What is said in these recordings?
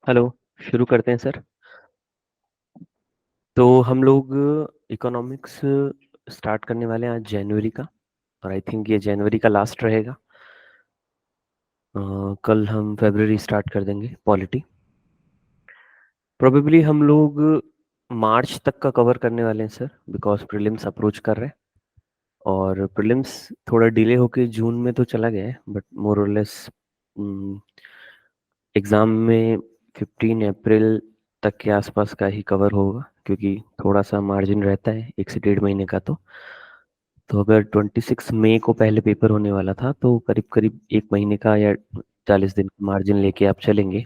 Hello. शुरू करते हैं सर। तो हम लोग इकोनॉमिक्स स्टार्ट करने वाले हैं आज जनवरी का। और आई थिंक ये जनवरी का लास्ट रहेगा। कल हम फरवरी स्टार्ट कर देंगे पॉलिटी। प्रोबेबली हम लोग मार्च तक का कवर करने वाले हैं सर, बिकॉज प्रीलिम्स अप्रोच कर रहे हैं। और प्रीलिम्स थोड़ा डिले होके जून में तो चला गया है, बट मोर और लेस एग्ज़ाम में 15 अप्रैल तक के आसपास का ही कवर होगा, क्योंकि थोड़ा सा मार्जिन रहता है 1 से 1.5 महीने का। तो अगर 26 मई को पहले पेपर होने वाला था, तो करीब करीब 1 महीने का या 40 दिन का मार्जिन लेके आप चलेंगे,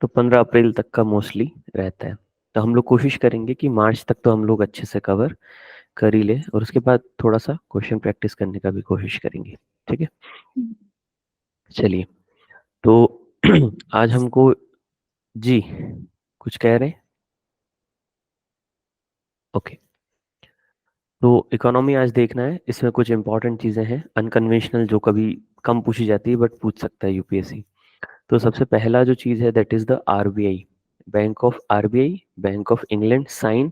तो 15 अप्रैल तक का मोस्टली रहता है। तो हम लोग कोशिश करेंगे कि मार्च तक तो हम लोग अच्छे से कवर कर ही ले, और उसके बाद थोड़ा सा क्वेश्चन प्रैक्टिस करने का भी कोशिश करेंगे। ठीक है, चलिए। तो आज हमको, जी, कुछ कह रहे हैं? ओके। तो इकोनॉमी आज देखना है, इसमें कुछ इंपॉर्टेंट चीज़ें हैं अनकन्वेंशनल, जो कभी कम पूछी जाती है बट पूछ सकता है यूपीएससी। तो सबसे पहला जो चीज़ है that is the RBI. RBI bank of England sign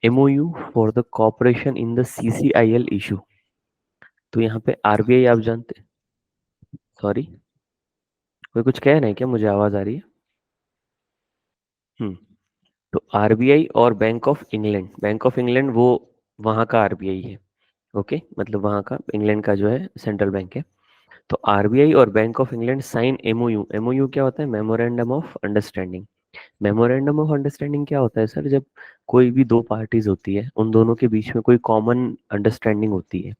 MOU for the cooperation in the CCIL issue. तो यहाँ पे आरबीआई आप जानते हैं? सॉरी, कोई कुछ कह रहे हैं क्या? मुझे आवाज़ आ रही है। हम्म। तो आरबीआई और बैंक ऑफ इंग्लैंड वो वहाँ का आरबीआई है। ओके, मतलब वहाँ का इंग्लैंड का जो है सेंट्रल बैंक है। तो आरबीआई और bank of England sign MOU. MOU क्या होता है? Memorandum of understanding. Memorandum of understanding क्या होता है सर? जब कोई भी दो पार्टीज होती है, उन दोनों के बीच में कोई कॉमन अंडरस्टैंडिंग होती है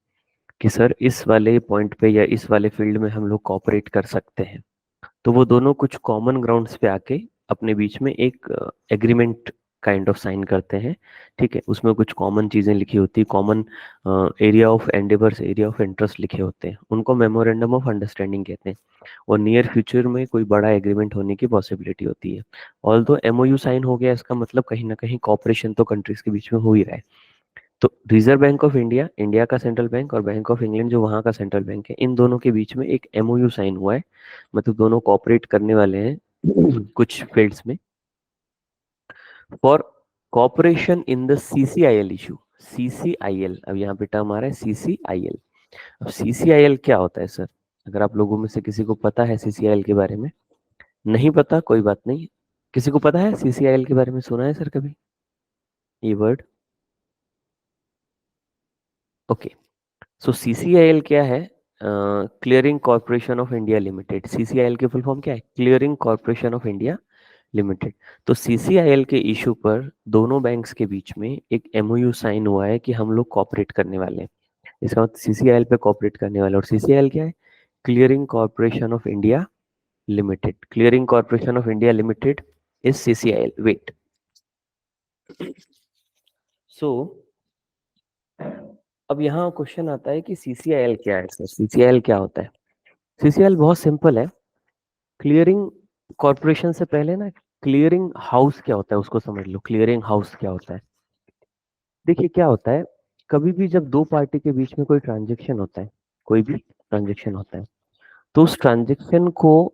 कि सर इस वाले पॉइंट पे या इस वाले फील्ड में हम लोग कॉपरेट कर सकते हैं, तो वो दोनों कुछ कॉमन ग्राउंड्स पे आके अपने बीच में एक एग्रीमेंट काइंड ऑफ साइन करते हैं। ठीक है, उसमें कुछ कॉमन चीजें लिखी होती है, common area of endeavours, area of interest लिखे होते हैं, उनको मेमोरेंडम ऑफ अंडरस्टैंडिंग कहते हैं। और नियर फ्यूचर में कोई बड़ा एग्रीमेंट होने की पॉसिबिलिटी होती है। ऑल्दो एमओयू साइन हो गया, इसका मतलब कहीं ना कहीं कॉपरेशन तो कंट्रीज के बीच में हो ही रहा है। तो reserve bank of India, India का सेंट्रल बैंक, और बैंक ऑफ इंग्लैंड जो वहाँ का सेंट्रल बैंक है, इन दोनों के बीच में एक एमओयू साइन हुआ है। मतलब दोनों कोऑपरेट करने वाले हैं कुछ फील्ड्स में for cooperation in the CCIL issue. CCIL, अब यहाँ पे टर्म आ रहा है सीसीआईएल। अब सीसीआईएल क्या होता है सर? अगर आप लोगों में से किसी को पता है सीसीआईएल के बारे में, नहीं पता कोई बात नहीं। किसी को पता है सीसीआईएल के बारे में? सुना है सर कभी ये वर्ड? ओके। सो सीसीआईएल क्या है? Clearing corporation of India limited. CCIL की फुल फॉर्म क्या है? Clearing corporation of India limited. तो सीसीआईएल के इशू पर दोनों बैंक्स के बीच में एक एमओयू साइन हुआ है कि हम लोग कॉपरेट करने वाले हैं। इसका मतलब सीसीआईएल पे कॉपरेट करने वाले, और सीसीआईएल क्या है? Clearing corporation of India limited. Clearing corporation of India limited is CCIL. Wait. So अब यहाँ क्वेश्चन आता है कि सीसीआईएल क्या है सर? सीसीआईएल क्या होता है? सीसीआईएल बहुत सिंपल है। क्लियरिंग कॉर्पोरेशन से पहले ना, क्लियरिंग हाउस क्या होता है उसको समझ लो। क्लियरिंग हाउस क्या होता है? देखिए क्या होता है, कभी भी जब दो पार्टी के बीच में कोई ट्रांजेक्शन होता है, कोई भी ट्रांजेक्शन होता है, तो उस ट्रांजेक्शन को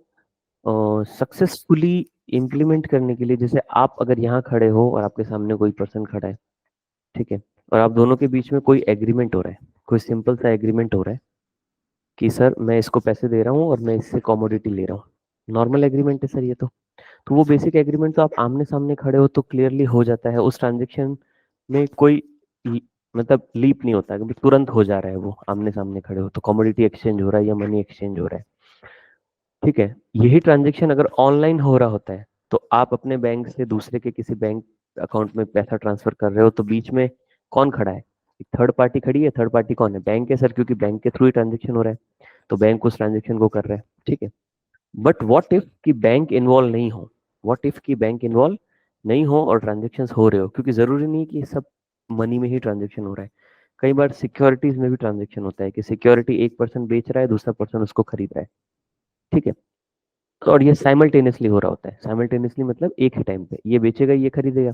सक्सेसफुली इम्प्लीमेंट करने के लिए, जैसे आप अगर यहाँ खड़े हो और आपके सामने कोई पर्सन खड़ा है, ठीक है, और आप दोनों के बीच में कोई एग्रीमेंट हो रहा है, कोई सिंपल सा एग्रीमेंट हो रहा है कि सर मैं इसको पैसे दे रहा हूँ और मैं इससे कमोडिटी ले रहा हूँ। नॉर्मल एग्रीमेंट है सर ये तो वो बेसिक एग्रीमेंट तो आप आमने सामने खड़े हो तो क्लियरली हो जाता है। उस ट्रांजेक्शन में कोई मतलब लीप नहीं होता है, तुरंत हो जा रहा है वो, आमने सामने खड़े हो तो कमोडिटी एक्सचेंज हो रहा है या मनी एक्सचेंज हो रहा है। ठीक है, यही ट्रांजेक्शन अगर ऑनलाइन हो रहा होता है, तो आप अपने बैंक से दूसरे के किसी बैंक अकाउंट में पैसा ट्रांसफर कर रहे हो, तो बीच में कौन खड़ा है? एक थर्ड पार्टी खड़ी है। थर्ड पार्टी कौन है? बैंक है सर, क्योंकि बैंक के थ्रू ही ट्रांजेक्शन हो रहा है, तो बैंक उस ट्रांजेक्शन को कर रहा है। ठीक है, बट व्हाट इफ कि बैंक इन्वॉल्व नहीं हो? व्हाट इफ कि बैंक इन्वॉल्व नहीं हो और ट्रांजेक्शन हो रहे हो, क्योंकि जरूरी नहीं कि सब मनी में ही ट्रांजेक्शन हो रहा है। कई बार सिक्योरिटीज में भी ट्रांजेक्शन होता है कि सिक्योरिटी एक पर्सन बेच रहा है, दूसरा पर्सन उसको खरीद रहा है। ठीक है, और ये साइमल्टेनियसली हो रहा होता है। साइमल्टेनियसली मतलब एक ही टाइम पे ये बेचेगा ये खरीदेगा।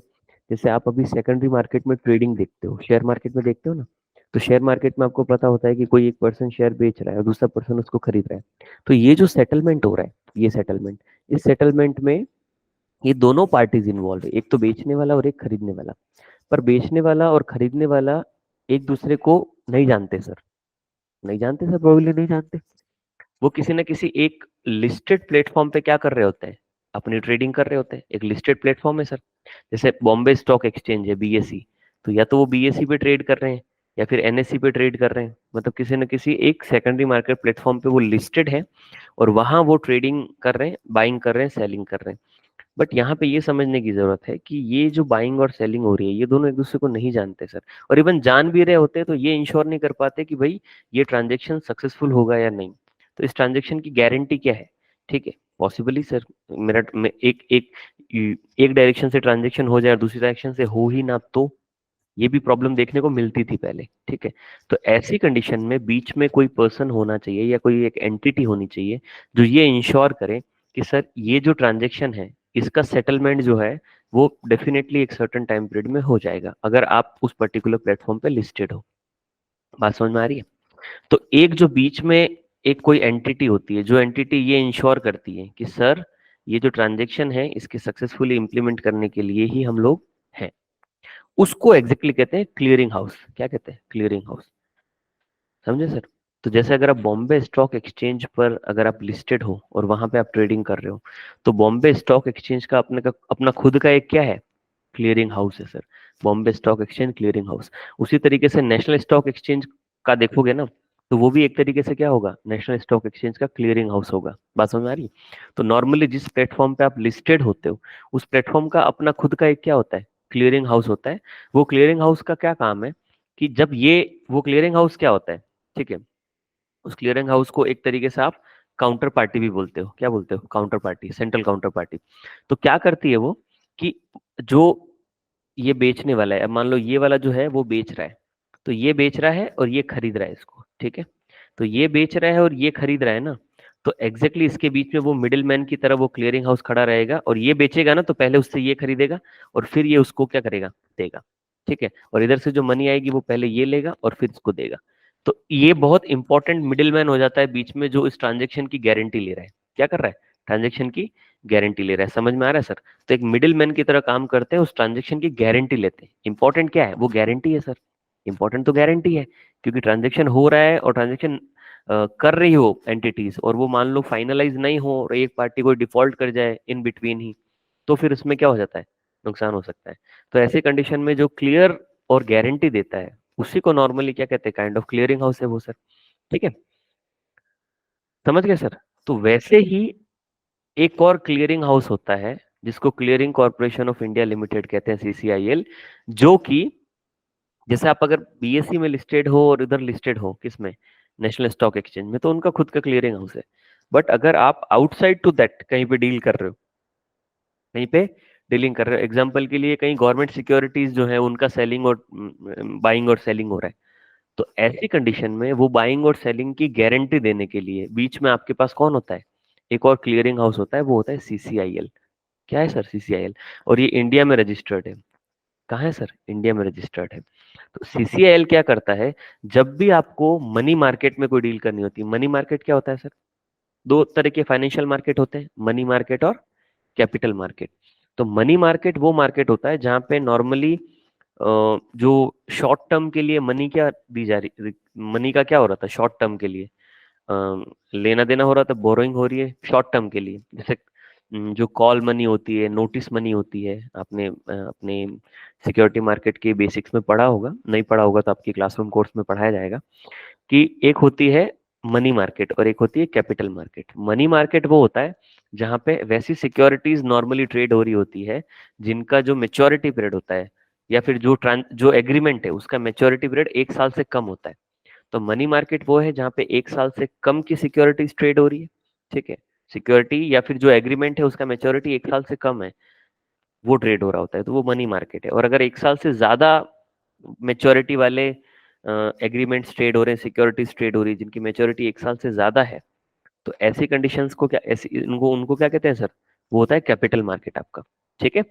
जैसे आप अभी सेकेंडरी मार्केट में ट्रेडिंग देखते हो, शेयर मार्केट में देखते हो ना, तो शेयर मार्केट में आपको पता होता है कि कोई एक पर्सन शेयर बेच रहा है और दूसरा पर्सन उसको खरीद रहा है। तो ये जो सेटलमेंट हो रहा है, ये सेटलमेंट, इस सेटलमेंट में ये दोनों पार्टीज इन्वॉल्व है, एक तो बेचने वाला और एक खरीदने वाला। पर बेचने वाला और खरीदने वाला एक दूसरे को नहीं जानते सर, नहीं जानते सर, प्रोबेबली नहीं जानते। वो किसी न किसी एक लिस्टेड प्लेटफॉर्म पे क्या कर रहे होते हैं, अपनी ट्रेडिंग कर रहे होते हैं। एक लिस्टेड प्लेटफॉर्म है सर, जैसे बॉम्बे स्टॉक एक्सचेंज है, बीएसई। तो या तो वो बीएसई पे ट्रेड कर रहे हैं या फिर एनएसई पे ट्रेड कर रहे हैं, मतलब किसी न किसी एक सेकेंडरी मार्केट प्लेटफॉर्म पे वो लिस्टेड है और वहां वो ट्रेडिंग कर रहे हैं, बाइंग कर रहे हैं, सेलिंग कर रहे हैं। बट यहाँ पे ये समझने की जरूरत है कि ये जो बाइंग और सेलिंग हो रही है ये दोनों एक दूसरे को नहीं जानते सर। और इवन जान भी रहे होते तो ये इंश्योर नहीं कर पाते कि भाई ये ट्रांजेक्शन सक्सेसफुल होगा या नहीं। तो इस ट्रांजेक्शन की गारंटी क्या है? ठीक है, पॉसिबली सर मेरा एक एक एक डायरेक्शन से ट्रांजेक्शन हो जाए और दूसरी डायरेक्शन से हो ही ना, तो ये भी प्रॉब्लम देखने को मिलती थी पहले। ठीक है, तो ऐसी कंडीशन में बीच में कोई पर्सन होना चाहिए या कोई एक एंटिटी होनी चाहिए जो ये इंश्योर करे कि सर ये जो ट्रांजेक्शन है इसका सेटलमेंट जो है वो डेफिनेटली एक सर्टेन टाइम पीरियड में हो जाएगा, अगर आप उस पर्टिकुलर प्लेटफॉर्म पे लिस्टेड हो। बात समझ में आ रही है? तो एक जो बीच में एक कोई एंटिटी होती है, जो एंटिटी ये इंश्योर करती है कि सर ये जो ट्रांजेक्शन है इसके सक्सेसफुली इंप्लीमेंट करने के लिए ही हम लोग हैं, उसको एग्जैक्टली कहते हैं क्लियरिंग हाउस। क्या कहते हैं? Clearing house. समझे सर? तो जैसे अगर आप बॉम्बे स्टॉक एक्सचेंज पर अगर आप लिस्टेड हो और वहां पे आप ट्रेडिंग कर रहे हो, तो बॉम्बे स्टॉक एक्सचेंज का अपना खुद का एक क्या है? क्लियरिंग हाउस है sir, Bombay stock exchange clearing house. उसी तरीके से नेशनल स्टॉक एक्सचेंज का देखोगे ना, तो वो भी एक तरीके से क्या होगा? नेशनल स्टॉक एक्सचेंज का क्लियरिंग हाउस होगा। बात समझ में आ रही है? तो नॉर्मली जिस प्लेटफॉर्म पे आप लिस्टेड होते हो उस प्लेटफॉर्म का अपना खुद का एक क्या होता है? क्लियरिंग हाउस होता है। वो क्लियरिंग हाउस का क्या काम है कि जब ये वो क्लियरिंग हाउस क्या होता है? ठीक है, उस क्लियरिंग हाउस को एक तरीके से आप काउंटर पार्टी भी बोलते हो। क्या बोलते हो? Counter party, central counter party. तो क्या करती है वो कि जो ये बेचने वाला है, अब मान लो ये वाला जो है वो बेच रहा है, तो ये बेच रहा है और ये खरीद रहा है इसको। ठीक है, तो ये बेच रहा है और ये खरीद रहा है ना, तो एग्जैक्टली इसके बीच में वो मिडिल मैन की तरह वो क्लियरिंग हाउस खड़ा रहेगा, और ये बेचेगा ना तो पहले उससे ये खरीदेगा और फिर ये उसको क्या करेगा? देगा। ठीक है, और इधर से जो मनी आएगी वो पहले ये लेगा और फिर इसको देगा। तो ये बहुत इंपॉर्टेंट मिडिल मैन हो जाता है बीच में, जो इस ट्रांजेक्शन की गारंटी ले रहा है। क्या कर रहा है? ट्रांजेक्शन की गारंटी ले रहा है। समझ में आ रहा है सर? तो एक मिडिल मैन की तरह काम करते हैं, उस ट्रांजेक्शन की गारंटी लेते हैं। इंपॉर्टेंट क्या है? वो गारंटी है सर। इंपॉर्टेंट तो गारंटी है, क्योंकि ट्रांजेक्शन हो रहा है और ट्रांजेक्शन कर रही हो एंटिटीज, और वो मान लो फाइनलाइज नहीं हो और एक पार्टी को डिफॉल्ट कर जाए इन बिटवीन ही, तो फिर उसमें क्या हो जाता है? नुकसान हो सकता है। तो ऐसी कंडीशन में जो क्लियर और गारंटी देता है उसी को नॉर्मली क्या कहते हैं? काइंड ऑफ क्लियरिंग हाउस है वो सर। ठीक है, समझ गए सर? तो वैसे ही एक और क्लियरिंग हाउस होता है जिसको clearing corporation of India limited कहते हैं, सीसीआईएल। जो कि जैसे आप अगर बीएसई में लिस्टेड हो और इधर लिस्टेड हो किसमें? नेशनल स्टॉक एक्सचेंज में, तो उनका खुद का क्लियरिंग हाउस है। बट अगर आप आउटसाइड टू दैट कहीं पे डील कर रहे हो, कहीं पे डीलिंग कर रहे हो, एग्जांपल के लिए कहीं गवर्नमेंट सिक्योरिटीज जो है उनका सेलिंग और बाइंग और सेलिंग हो रहा है, तो ऐसी कंडीशन में वो बाइंग और सेलिंग की गारंटी देने के लिए बीच में आपके पास कौन होता है? एक और क्लियरिंग हाउस होता है, वो होता है सीसीआईएल। क्या है सर? सीसीआईएल। और ये इंडिया में रजिस्टर्ड है। कहाँ है सर? इंडिया में रजिस्टर्ड है। तो सीसीआईएल क्या करता है, जब भी आपको मनी मार्केट में कोई डील करनी होती है, मनी मार्केट क्या होता है सर? दो तरह के फाइनेंशियल मार्केट होते हैं, मनी मार्केट और कैपिटल मार्केट। तो मनी मार्केट वो मार्केट होता है जहां पे नॉर्मली जो शॉर्ट टर्म के लिए मनी क्या दी जा रही, मनी का क्या हो रहा था शॉर्ट टर्म के लिए? लेना देना हो रहा था, बोरोइंग हो रही है शॉर्ट टर्म के लिए। जैसे जो कॉल मनी होती है, नोटिस मनी होती है, आपने अपने सिक्योरिटी मार्केट के बेसिक्स में पढ़ा होगा, नहीं पढ़ा होगा तो आपकी क्लासरूम कोर्स में पढ़ाया जाएगा कि एक होती है मनी मार्केट और एक होती है कैपिटल मार्केट। मनी मार्केट वो होता है जहां पे वैसी सिक्योरिटीज नॉर्मली ट्रेड हो रही होती है जिनका जो मेच्योरिटी पीरियड होता है या फिर जो एग्रीमेंट है उसका मेच्योरिटी पीरियड 1 साल से कम होता है। तो मनी मार्केट वो है जहाँ पे 1 साल से कम की सिक्योरिटीज ट्रेड हो रही है। ठीक है, सिक्योरिटी या फिर जो एग्रीमेंट है उसका मेच्योरिटी 1 साल से कम है, वो ट्रेड हो रहा होता है, तो वो मनी मार्केट है। और अगर 1 साल से ज्यादा मेच्योरिटी वाले एग्रीमेंट्स ट्रेड हो रहे हैं, सिक्योरिटीज ट्रेड हो रही है जिनकी मेच्योरिटी 1 साल से ज्यादा है, तो ऐसी कंडीशंस को क्या, ऐसी उनको उनको क्या कहते हैं सर? वो होता है कैपिटल मार्केट आपका। ठीक है,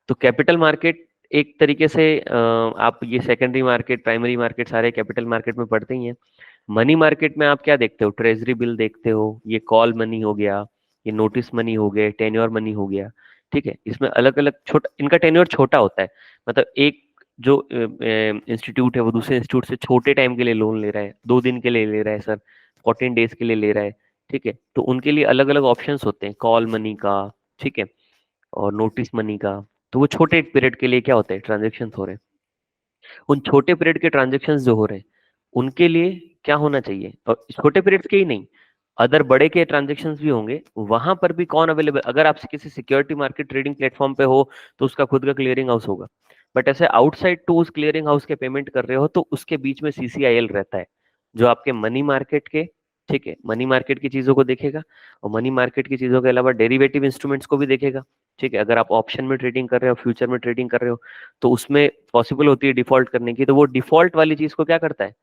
तो कैपिटल मार्केट एक तरीके से आप ये सेकेंडरी मार्केट, प्राइमरी मार्केट सारे कैपिटल मार्केट में पढ़ते ही हैं। मनी मार्केट में आप क्या देखते हो? ट्रेजरी बिल देखते हो, ये कॉल मनी हो गया, ये नोटिस मनी हो गए, टेन्योर मनी हो गया, ठीक है, इसमें अलग अलग छोटा, इनका टेन्योर छोटा होता है, मतलब एक जो इंस्टीट्यूट है वो दूसरे इंस्टीट्यूट से छोटे टाइम के लिए लोन ले रहा है, 2 दिन के लिए ले रहा है सर, 14 डेज के लिए ले रहा है, ठीक है, तो उनके लिए अलग अलग ऑप्शंस होते हैं, कॉल मनी का, ठीक है, और नोटिस मनी का। तो वो छोटे पीरियड के लिए क्या होते हैं, ट्रांजेक्शन हो रहे हैं, उन छोटे पीरियड के ट्रांजेक्शन जो हो रहे हैं उनके लिए क्या होना चाहिए, और छोटे पीरियड के ही नहीं, अदर बड़े के ट्रांजेक्शन भी होंगे, वहां पर भी कौन अवेलेबल, अगर आप किसी सिक्योरिटी मार्केट ट्रेडिंग प्लेटफॉर्म पे हो तो उसका खुद का क्लियरिंग हाउस होगा, बट ऐसे आउटसाइड टू उस क्लियरिंग हाउस के पेमेंट कर रहे हो तो उसके बीच में सीसीआईएल रहता है, जो आपके मनी मार्केट के, ठीक है, मनी मार्केट की चीजों को देखेगा, और मनी मार्केट की चीजों के अलावा डेरिवेटिव इंस्ट्रूमेंट्स को भी देखेगा, ठीक है, अगर आप ऑप्शन में ट्रेडिंग कर रहे हो, फ्यूचर में ट्रेडिंग कर रहे हो, तो उसमें पॉसिबल होती है डिफॉल्ट करने की, तो वो डिफॉल्ट वाली चीज को क्या करता है,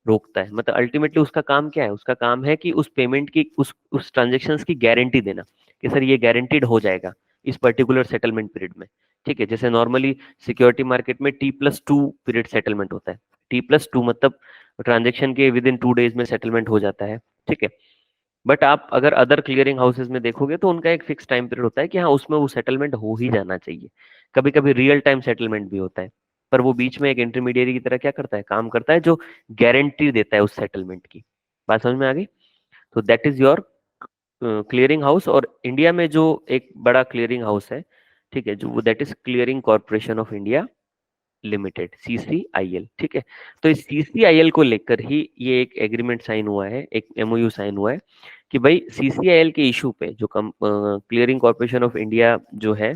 रोकता है, मतलब अल्टीमेटली उसका काम क्या है, उसका काम है कि उस पेमेंट की, उस ट्रांजेक्शन्स की गारंटी देना, कि सर ये गारंटीड हो जाएगा इस पर्टिकुलर सेटलमेंट पीरियड में, ठीक है, जैसे नॉर्मली सिक्योरिटी मार्केट में T+2 पीरियड सेटलमेंट होता है, T+2 मतलब ट्रांजेक्शन के विद इन 2 डेज में सेटलमेंट हो जाता है, ठीक है, बट आप अगर अदर क्लियरिंग हाउसेज में देखोगे तो उनका एक फिक्स टाइम पीरियड होता है कि हाँ उसमें वो सेटलमेंट हो ही जाना चाहिए, कभी कभी रियल टाइम सेटलमेंट भी होता है, पर वो बीच में एक इंटरमीडिएरी की तरह क्या करता है, काम करता है, जो गारंटी देता है उस सेटलमेंट की। बात समझ में आ गई? तो that is your clearing house. और इंडिया में जो एक बड़ा क्लियरिंग हाउस है, ठीक है, जो that is clearing corporation of India limited, CCIL, ठीक है, तो इस CCIL को लेकर ही ये एक एग्रीमेंट साइन हुआ है, एक MOU साइन हुआ है कि भाई CCIL के इशू पे, जो क्लियरिंग कॉर्पोरेशन ऑफ इंडिया जो है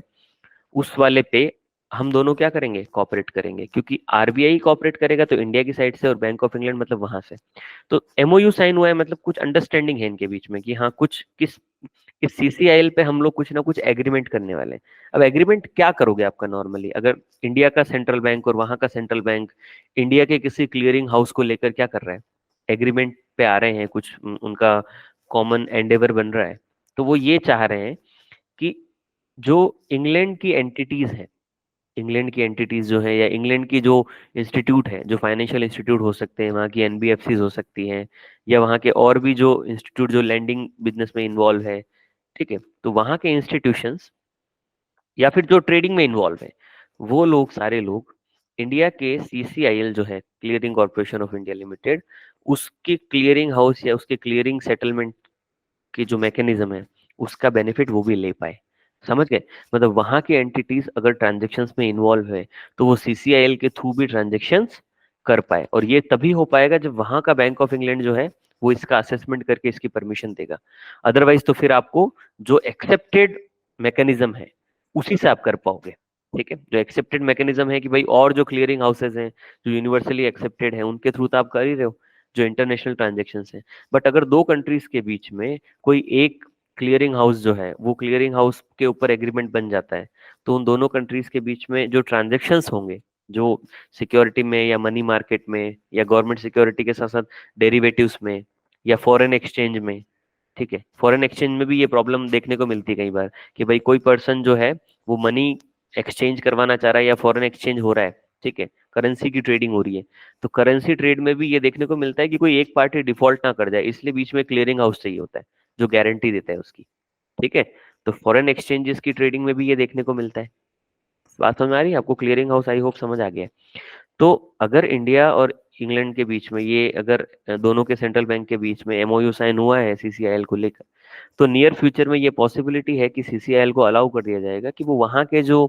उस वाले पे हम दोनों क्या करेंगे, कॉपरेट करेंगे, क्योंकि आरबीआई कॉपरेट करेगा तो इंडिया की साइड से, और बैंक ऑफ इंग्लैंड मतलब वहां से, तो MOU साइन हुआ है, मतलब कुछ अंडरस्टैंडिंग है इनके बीच में कि हाँ कुछ किस इस CCIL पे हम लोग कुछ ना कुछ एग्रीमेंट करने वाले हैं। अब एग्रीमेंट क्या करोगे आपका, नॉर्मली अगर इंडिया का सेंट्रल बैंक और वहां का सेंट्रल बैंक इंडिया के किसी क्लियरिंग हाउस को लेकर क्या कर रहा है, एग्रीमेंट पे आ रहे हैं, कुछ उनका कॉमन एंडेवर बन रहा है, तो वो ये चाह रहे हैं कि जो इंग्लैंड की एंटिटीज है, इंग्लैंड की एंटिटीज जो है, या इंग्लैंड की जो इंस्टीट्यूट है, जो फाइनेंशियल इंस्टीट्यूट हो सकते हैं, वहाँ की NBFCs हो सकती हैं, या वहाँ के और भी जो इंस्टीट्यूट जो लैंडिंग बिजनेस में इन्वॉल्व है, ठीक है, तो वहाँ के इंस्टीट्यूशंस या फिर जो ट्रेडिंग में इन्वॉल्व है, वो लोग सारे लोग इंडिया के CCIL जो है, clearing corporation of India limited, उसके क्लियरिंग हाउस या उसके क्लियरिंग सेटलमेंट की जो मैकेनिज्म है उसका बेनिफिट वो भी ले पाए। समझ गए? मतलब वहां की एंटिटीज अगर ट्रांजेक्शन्स में इन्वॉल्व है तो वो CCIL के थ्रू भी ट्रांजेक्शन्स कर पाए, और ये तभी हो पाएगा जब वहां का बैंक ऑफ इंग्लैंड जो है वो इसका असेसमेंट करके इसकी परमिशन देगा। अदरवाइज तो फिर आपको जो एक्सेप्टेड मैकेनिज्म है उसी से आप कर पाओगे। ठीक है, जो एक्सेप्टेड मैकेनिज्म है कि भाई और जो क्लियरिंग हाउसेज हैं जो यूनिवर्सली एक्सेप्टेड है उनके थ्रू तो आप कर ही रहे हो, जो इंटरनेशनल ट्रांजेक्शन है। बट अगर दो कंट्रीज के बीच में कोई एक क्लियरिंग हाउस जो है वो क्लियरिंग हाउस के ऊपर एग्रीमेंट बन जाता है, तो उन दोनों कंट्रीज के बीच में जो ट्रांजेक्शन्स होंगे, जो सिक्योरिटी में या मनी मार्केट में या गवर्नमेंट सिक्योरिटी के साथ साथ डेरिवेटिव्स में या फॉरेन एक्सचेंज में, ठीक है, फॉरेन एक्सचेंज में भी ये प्रॉब्लम देखने को मिलती है कई बार कि भाई कोई पर्सन जो है वो मनी एक्सचेंज करवाना चाह रहा है या फॉरेन एक्सचेंज हो रहा है, ठीक है, करेंसी की ट्रेडिंग हो रही है, तो करेंसी ट्रेड में भी ये देखने को मिलता है कि कोई एक पार्टी डिफॉल्ट ना कर जाए, इसलिए बीच में क्लियरिंग हाउस चाहिए होता है जो गारंटी देता है उसकी। ठीक है, तो फॉरेन एक्सचेंजेस की ट्रेडिंग में भी ये देखने को मिलता है। बात समझ में आ रही है आपको? क्लियरिंग हाउस आई होप समझ आ गया। तो अगर इंडिया और इंग्लैंड के बीच में ये, अगर दोनों के सेंट्रल बैंक के बीच में MOU साइन हुआ है CCIL को लेकर, तो नियर फ्यूचर में ये पॉसिबिलिटी है कि CCIL को अलाउ कर दिया जाएगा कि वो वहाँ के जो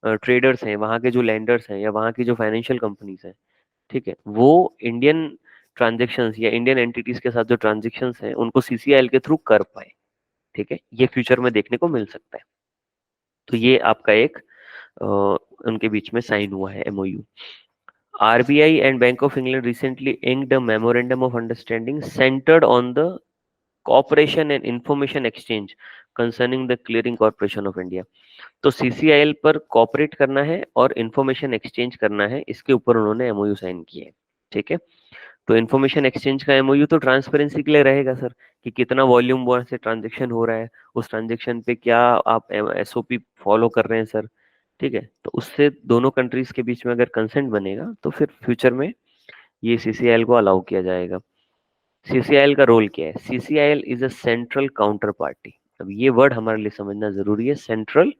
ट्रेडर्स हैं, वहाँ के जो लैंडर्स हैं, या वहाँ की जो फाइनेंशियल कंपनीज हैं, ठीक है, वो इंडियन ट्रांजेक्शन्स या इंडियन एंटिटीज के साथ जो ट्रांजेक्शन्स हैं उनको CCIL के थ्रू कर पाए। ठीक है, ये फ्यूचर में देखने को मिल सकता है। तो ये आपका एक उनके बीच में साइन हुआ है MOU। RBI and Bank of England recently inked a memorandum of understanding centered on the cooperation and information exchange concerning the clearing corporation of India। तो CCIL पर कॉपरेट करना है और इंफॉर्मेशन एक्सचेंज करना है, इसके ऊपर उन्होंने MOU साइन किया है। ठीक है, तो इन्फॉर्मेशन एक्सचेंज का MOU तो ट्रांसपेरेंसी के लिए रहेगा सर, कि कितना वॉल्यूम वहां से ट्रांजेक्शन हो रहा है, उस ट्रांजेक्शन पे क्या आप SOP फॉलो कर रहे हैं सर। ठीक है, तो उससे दोनों कंट्रीज के बीच में अगर कंसेंट बनेगा तो फिर फ्यूचर में ये CCIL को अलाउ किया जाएगा। CCIL का रोल क्या है? CCIL is a central counter party. अब ये वर्ड हमारे लिए समझना जरूरी है, सेंट्रल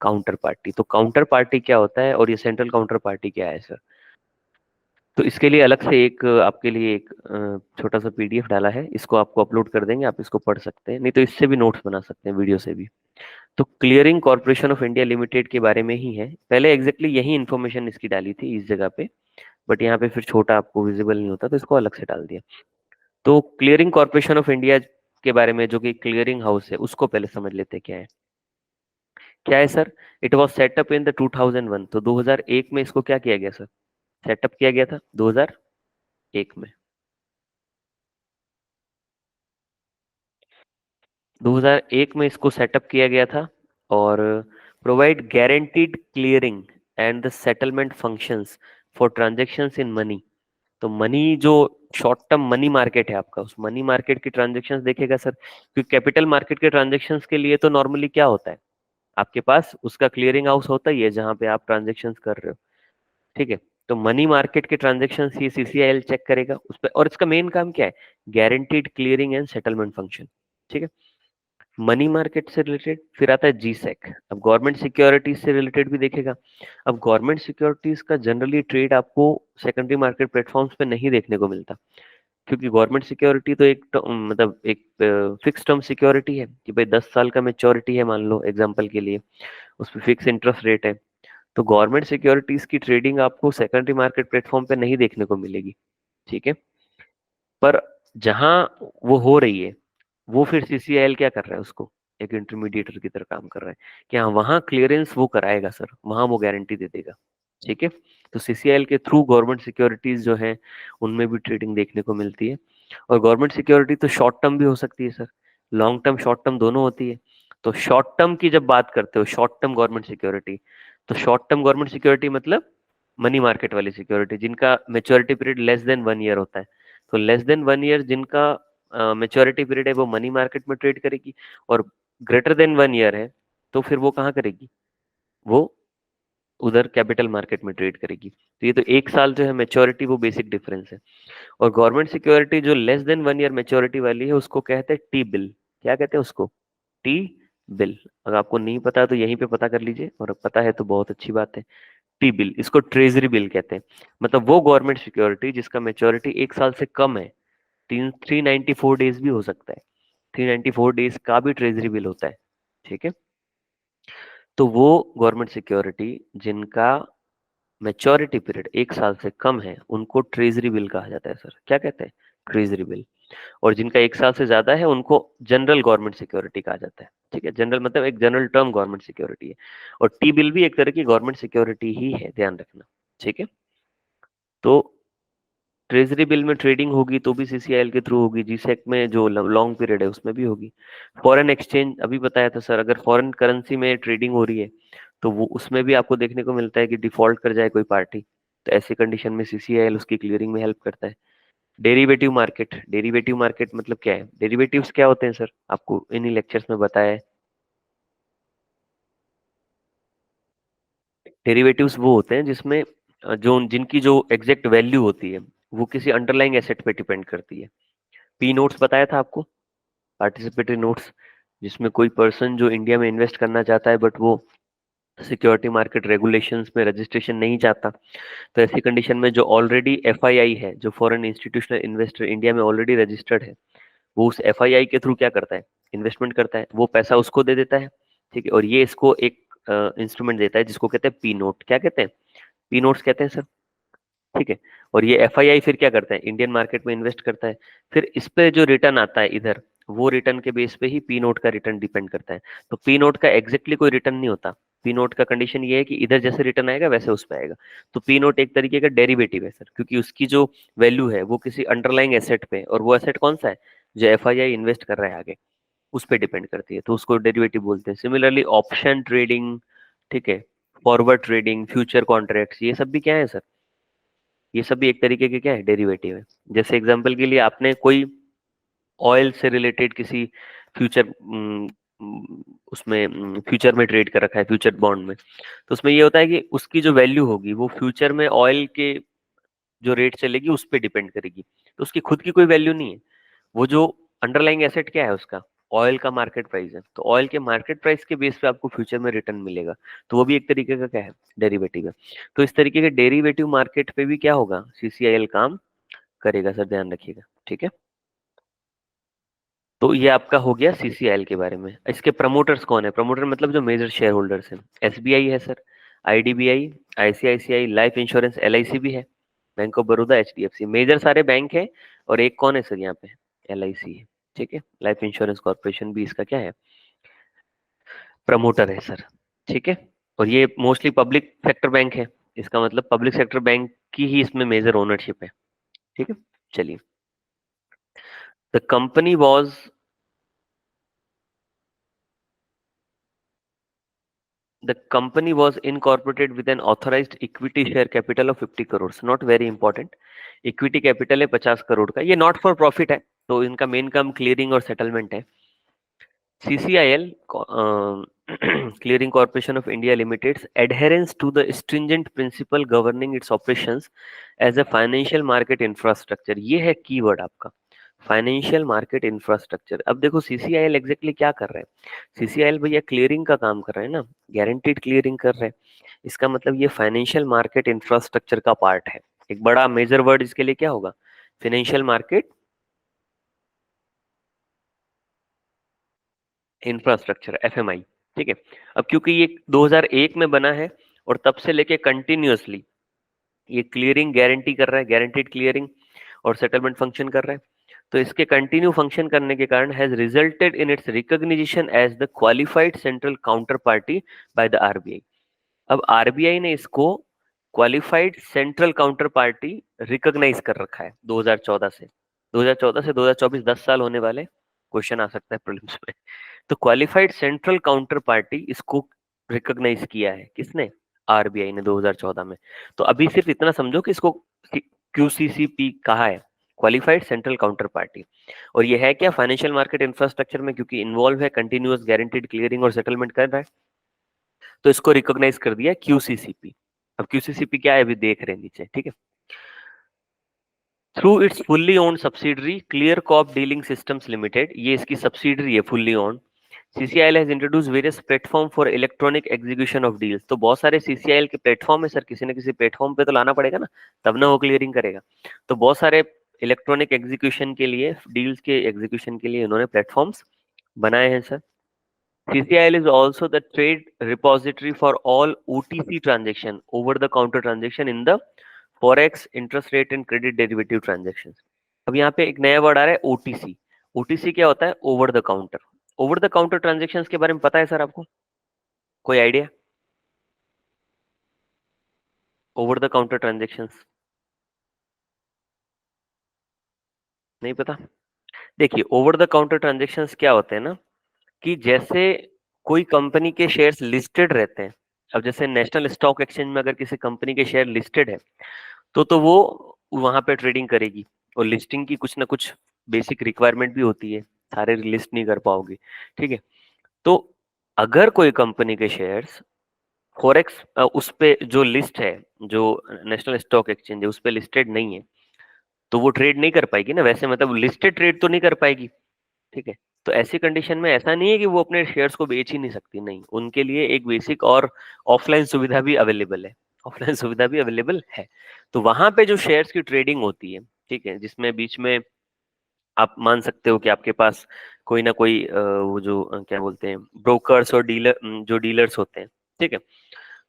काउंटर पार्टी। तो काउंटर पार्टी क्या होता है और ये सेंट्रल काउंटर पार्टी क्या है सर? तो इसके लिए अलग से एक आपके लिए एक छोटा सा पीडीएफ डाला है, इसको आपको अपलोड कर देंगे, आप इसको पढ़ सकते हैं, नहीं तो इससे भी नोट्स बना सकते हैं, वीडियो से भी। तो clearing corporation of India limited के बारे में ही है। पहले एग्जैक्टली यही इन्फॉर्मेशन इसकी डाली थी इस जगह पे, बट यहाँ पे फिर छोटा आपको विजिबल नहीं होता तो इसको अलग से डाल दिया। तो क्लियरिंग कॉर्पोरेशन ऑफ इंडिया के बारे में, जो कि क्लियरिंग हाउस है, उसको पहले समझ लेते हैं क्या है। क्या है sir? It was setup in the 2001। तो 2001 में इसको क्या किया गया सर? सेटअप किया गया था 2001 में। 2001 में इसको सेटअप किया गया था और provide guaranteed clearing and the settlement functions for transactions in money. तो मनी जो शॉर्ट टर्म मनी मार्केट है आपका, उस मनी मार्केट की ट्रांजैक्शंस देखेगा सर, क्योंकि कैपिटल मार्केट के ट्रांजैक्शंस के लिए तो नॉर्मली क्या होता है, आपके पास उसका क्लियरिंग हाउस होता ही है जहां पे आप ट्रांजैक्शंस कर रहे हो, ठीक है। तो मनी मार्केट के ट्रांजैक्शंस ये सीसीआईएल चेक करेगा उस पर, और इसका मेन काम क्या है? Guaranteed clearing and settlement function, ठीक है। मनी मार्केट से रिलेटेड फिर आता है जीसेक। अब गवर्नमेंट सिक्योरिटीज से रिलेटेड भी देखेगा। अब गवर्नमेंट सिक्योरिटीज का जनरली ट्रेड आपको सेकेंडरी मार्केट प्लेटफॉर्म्स पे नहीं देखने को मिलता, क्योंकि गवर्नमेंट सिक्योरिटी तो एक मतलब एक फिक्स टर्म सिक्योरिटी है कि भाई 10 साल का मेच्योरिटी है मान लो एग्जांपल के लिए, उस पर फिक्स इंटरेस्ट रेट है। तो गवर्नमेंट सिक्योरिटीज की ट्रेडिंग आपको सेकेंडरी मार्केट प्लेटफॉर्म पे नहीं देखने को मिलेगी, ठीक है। पर जहां वो हो रही है, वो फिर सीसीआईएल क्या कर रहा है, उसको एक इंटरमीडिएटर की तरह काम कर रहा है कि हाँ वहां क्लियरेंस वो कराएगा सर, वहां वो गारंटी दे देगा, ठीक है। तो सीसीआईएल के थ्रू गवर्नमेंट सिक्योरिटीज जो है उनमें भी ट्रेडिंग देखने को मिलती है। और गवर्नमेंट सिक्योरिटी तो शॉर्ट टर्म भी हो सकती है sir, long term short term दोनों होती है। तो शॉर्ट टर्म की जब बात करते हो, शॉर्ट टर्म गवर्नमेंट सिक्योरिटी, तो शॉर्ट टर्म गवर्नमेंट सिक्योरिटी मतलब मनी मार्केट वाली सिक्योरिटी जिनका maturity period less than 1 year होता है। तो लेस देन 1 ईयर जिनका मेच्योरिटी पीरियड है वो मनी मार्केट में ट्रेड करेगी, और ग्रेटर देन 1 ईयर है तो फिर वो कहाँ करेगी, वो उधर कैपिटल मार्केट में ट्रेड करेगी। तो ये तो 1 साल जो है मेच्योरिटी, वो बेसिक डिफरेंस है। और गवर्नमेंट सिक्योरिटी जो लेस देन 1 ईयर मेच्योरिटी वाली है उसको कहते हैं टी बिल। क्या कहते हैं उसको? T bill. अगर आपको नहीं पता तो यहीं पे पता कर लीजिए, और पता है तो बहुत अच्छी बात है। टी बिल, इसको ट्रेजरी बिल कहते हैं। मतलब वो गवर्नमेंट सिक्योरिटी जिसका मेच्योरिटी 1 साल से कम है, 394 डेज भी हो सकता है, 394 डेज का भी ट्रेजरी बिल होता है, ठीक है। तो वो गवर्नमेंट सिक्योरिटी जिनका मेच्योरिटी पीरियड 1 साल से कम है उनको ट्रेजरी बिल कहा जाता है सर। क्या कहते हैं? Treasury bill. और जिनका 1 साल से ज्यादा है उनको जनरल गवर्नमेंट सिक्योरिटी कहा जाता है, ठीक है। जनरल मतलब एक जनरल टर्म गवर्नमेंट सिक्योरिटी है। और टी बिल भी एक तरह की गवर्नमेंट सिक्योरिटी ही है, ध्यान रखना, ठीक है। तो ट्रेजरी बिल में ट्रेडिंग होगी तो भी सीसीआईएल के थ्रू होगी, जीसेक में जो लॉन्ग पीरियड है उसमें भी होगी। फॉरेन एक्सचेंज अभी बताया था सर, अगर फॉरेन करेंसी में ट्रेडिंग हो रही है तो वो उसमें भी आपको देखने को मिलता है कि डिफॉल्ट कर जाए कोई पार्टी, तो ऐसी कंडीशन में सीसीआईएल उसकी क्लियरिंग में हेल्प करता है। डेरिवेटिव मार्केट, डेरिवेटिव मार्केट मतलब क्या है? डेरिवेटिव्स क्या होते हैं सर, आपको इन्हीं लेक्चर्स में बताया है। डेरिवेटिव्स वो होते हैं जिसमें जो जिनकी जो एग्जैक्ट वैल्यू होती है वो किसी अंडरलाइंग एसेट पे डिपेंड करती है। पी नोट्स बताया था आपको, पार्टिसिपेटरी नोट्स, जिसमें कोई पर्सन जो इंडिया में इन्वेस्ट करना चाहता है बट वो सिक्योरिटी मार्केट रेगुलेशंस में रजिस्ट्रेशन नहीं चाहता, तो ऐसी कंडीशन में जो ऑलरेडी एफआईआई है, जो फॉरेन इंस्टीट्यूशनल इन्वेस्टर इंडिया में ऑलरेडी रजिस्टर्ड है, वो उस एफआईआई के थ्रू क्या करता है? इन्वेस्टमेंट करता है, वो पैसा उसको दे देता है, ठीक है। और ये इसको एक इंस्ट्रूमेंट देता है जिसको कहते हैं पी नोट। क्या कहते हैं? पी नोट्स कहते हैं सर, ठीक है। और ये एफआईआई फिर क्या करता है? इंडियन मार्केट में इन्वेस्ट करता है, फिर इस पे जो रिटर्न आता है इधर, वो रिटर्न के बेस पे ही पी नोट का रिटर्न डिपेंड करता है। तो पी नोट का एग्जैक्टली कोई रिटर्न नहीं होता। पी नोट का कंडीशन ये है कि इधर जैसे रिटर्न आएगा वैसे उस पे आएगा। तो पी नोट एक तरीके का डेरिवेटिव है सर, क्योंकि उसकी जो वैल्यू है वो किसी अंडरलाइंग एसेट पे, और वो एसेट कौन सा है? जो एफआईआई इन्वेस्ट कर रहा है आगे, उस पे डिपेंड करती है, तो उसको डेरिवेटिव बोलते हैं। सिमिलरली ऑप्शन ट्रेडिंग, ठीक है, फॉरवर्ड ट्रेडिंग, फ्यूचर कॉन्ट्रैक्ट्स, ये सब भी क्या है सर? ये सब भी एक तरीके के क्या है? डेरिवेटिव है। जैसे एग्जांपल के लिए आपने कोई ऑयल से रिलेटेड किसी फ्यूचर उसमें फ्यूचर में ट्रेड कर रखा है, फ्यूचर बॉन्ड में, तो उसमें ये होता है कि उसकी जो वैल्यू होगी वो फ्यूचर में ऑयल के जो रेट चलेगी उस पर डिपेंड करेगी, तो उसकी खुद की कोई वैल्यू नहीं है। वो जो अंडरलाइंग एसेट क्या है उसका? ऑयल का मार्केट प्राइस है, तो ऑयल के मार्केट प्राइस के बेस पे आपको फ्यूचर में रिटर्न मिलेगा, तो वो भी एक तरीके का क्या है, डेरिवेटिव है। तो इस तरीके के डेरिवेटिव मार्केट पे भी क्या होगा, सीसीआईएल काम करेगा सर, ध्यान रखिएगा, ठीक है। तो ये आपका हो गया सीसीआईएल के बारे में। इसके प्रमोटर्स कौन है, प्रमोटर मतलब जो मेजर शेयर होल्डर्स हैं, एसबीआई है sir, IDBI, ICICI life insurance, LIC भी है, bank of Baroda, HDFC, major सारे बैंक है। और एक कौन है सर यहाँ पे, एलआईसी है, ठीक है, लाइफ इंश्योरेंस कॉर्पोरेशन भी इसका क्या है, प्रमोटर है सर, ठीक है। और ये मोस्टली पब्लिक सेक्टर बैंक है, इसका मतलब पब्लिक सेक्टर बैंक की ही इसमें मेजर ओनरशिप है, ठीक है। चलिए, the company was, the company was incorporated with an authorized equity share capital of 50 crores, not very important, equity capital है 50 करोड़ का, ये नॉट फॉर प्रॉफिट है, तो इनका मेन काम क्लियरिंग और सेटलमेंट है। CCIL, Clearing Corporation of India Limited's adherence to the stringent principle governing its operations as a financial market infrastructure, ये है कीवर्ड आपका, फाइनेंशियल मार्केट इंफ्रास्ट्रक्चर। अब देखो सीसीआईएल एग्जैक्टली क्या कर रहे हैं, सीसीआईएल भैया क्लियरिंग का काम कर रहे हैं ना, गारंटीड क्लियरिंग कर रहे हैं, इसका मतलब ये फाइनेंशियल मार्केट इंफ्रास्ट्रक्चर का पार्ट है। एक बड़ा मेजर वर्ड इसके लिए क्या होगा, फाइनेंशियल मार्केट इंफ्रास्ट्रक्चर, एफएमआई, ठीक है। अब क्योंकि ये 2001 में बना है और तब से लेके कंटिन्यूअसली ये क्लियरिंग गारंटी कर रहा है, गारंटीड क्लियरिंग और सेटलमेंट फंक्शन कर रहा है, तो इसके कंटिन्यू फंक्शन करने के कारण has resulted in its recognition as the qualified central counter party by the RBI. अब आरबीआई ने इसको qualified central counter party recognize कर रखा है 2014 से, 2014 से 2024 10 साल होने वाले, क्वेश्चन आ सकता है प्रीलिम्स में। तो क्वालिफाइड सेंट्रल काउंटर पार्टी इसको रिकॉग्नाइज किया है, किसने, आरबीआई ने 2014 में। तो अभी सिर्फ इतना समझो कि इसको क्यूसीसीपी कहा है, क्वालिफाइड सेंट्रल काउंटर पार्टी, और ये है क्या, फाइनेंशियल मार्केट इंफ्रास्ट्रक्चर में, क्योंकि इन्वॉल्व है, कंटिन्यूअस गारंटीड क्लियरिंग और सेटलमेंट कर रहा है, तो इसको रिकॉग्नाइज कर दिया क्यूसीसीपी। अब क्यूसीसीपी क्या है अभी देख रहे हैं नीचे, ठीक है। Through its fully owned subsidiary clear corp dealing systems limited, ये इसकी सब्सिडरी है fully owned, CCIL has introduced various platform for electronic execution of deals। तो बहुत सारे CCIL के प्लेटफॉर्म है सर, किसी न किसी प्लेटफॉर्म पे तो लाना पड़ेगा ना, तब ना वो क्लियरिंग करेगा। तो बहुत सारे इलेक्ट्रॉनिक एग्जीक्यूशन के लिए, डील्स के एग्जीक्यूशन के लिए उन्होंने प्लेटफॉर्म्स बनाए हैं sir. CCIL is also the trade repository for all OTC transaction, over the counter transaction in the forex, interest rate and credit derivative transactions। अब यहाँ पे एक नया वर्ड आ रहा है ओटीसी। ओटीसी क्या होता है, over the counter. Over the counter transactions के बारे में पता है सर आपको, कोई idea, over the counter transactions नहीं पता। देखिए ओवर द काउंटर ट्रांजेक्शन्स क्या होते हैं ना, कि जैसे कोई कंपनी के शेयर्स लिस्टेड रहते हैं, अब जैसे नेशनल स्टॉक एक्सचेंज में अगर किसी कंपनी के शेयर लिस्टेड है, तो वो वहां पे ट्रेडिंग करेगी, और लिस्टिंग की कुछ ना कुछ बेसिक रिक्वायरमेंट भी होती है, सारे लिस्ट नहीं कर पाओगे, ठीक है। तो अगर कोई कंपनी के शेयर्स फॉरेक्स उस पे जो लिस्ट है, जो नेशनल स्टॉक एक्सचेंज है उस पे लिस्टेड नहीं है, तो वो ट्रेड नहीं कर पाएगी ना, वैसे मतलब लिस्टेड ट्रेड तो नहीं कर पाएगी, ठीक है। तो ऐसी कंडीशन में ऐसा नहीं है कि वो अपने शेयर्स को बेच ही नहीं सकती, नहीं, उनके लिए एक बेसिक और ऑफलाइन सुविधा भी अवेलेबल है, ऑफलाइन सुविधा भी अवेलेबल है। तो वहां पे जो शेयर्स की ट्रेडिंग होती है, ठीक है, जिसमें बीच में आप मान सकते हो कि आपके पास कोई ना कोई वो जो क्या बोलते हैं ब्रोकर्स और डीलर, जो डीलर्स होते हैं, ठीक है,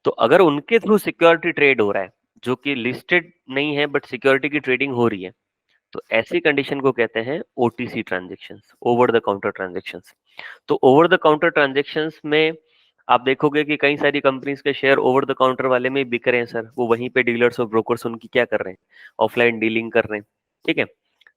तो अगर उनके थ्रू सिक्योरिटी ट्रेड हो रहा है जो कि लिस्टेड नहीं है बट सिक्योरिटी की ट्रेडिंग हो रही है, तो ऐसी कंडीशन को कहते हैं OTC transactions, over the counter transactions. तो ओवर द काउंटर ट्रांजेक्शन्स में आप देखोगे कि कई सारी कंपनीज के शेयर ओवर द काउंटर वाले में बिक रहे हैं सर, वो वहीं पे डीलर्स और ब्रोकर्स उनकी क्या कर रहे हैं, ऑफलाइन डीलिंग कर रहे हैं, ठीक है।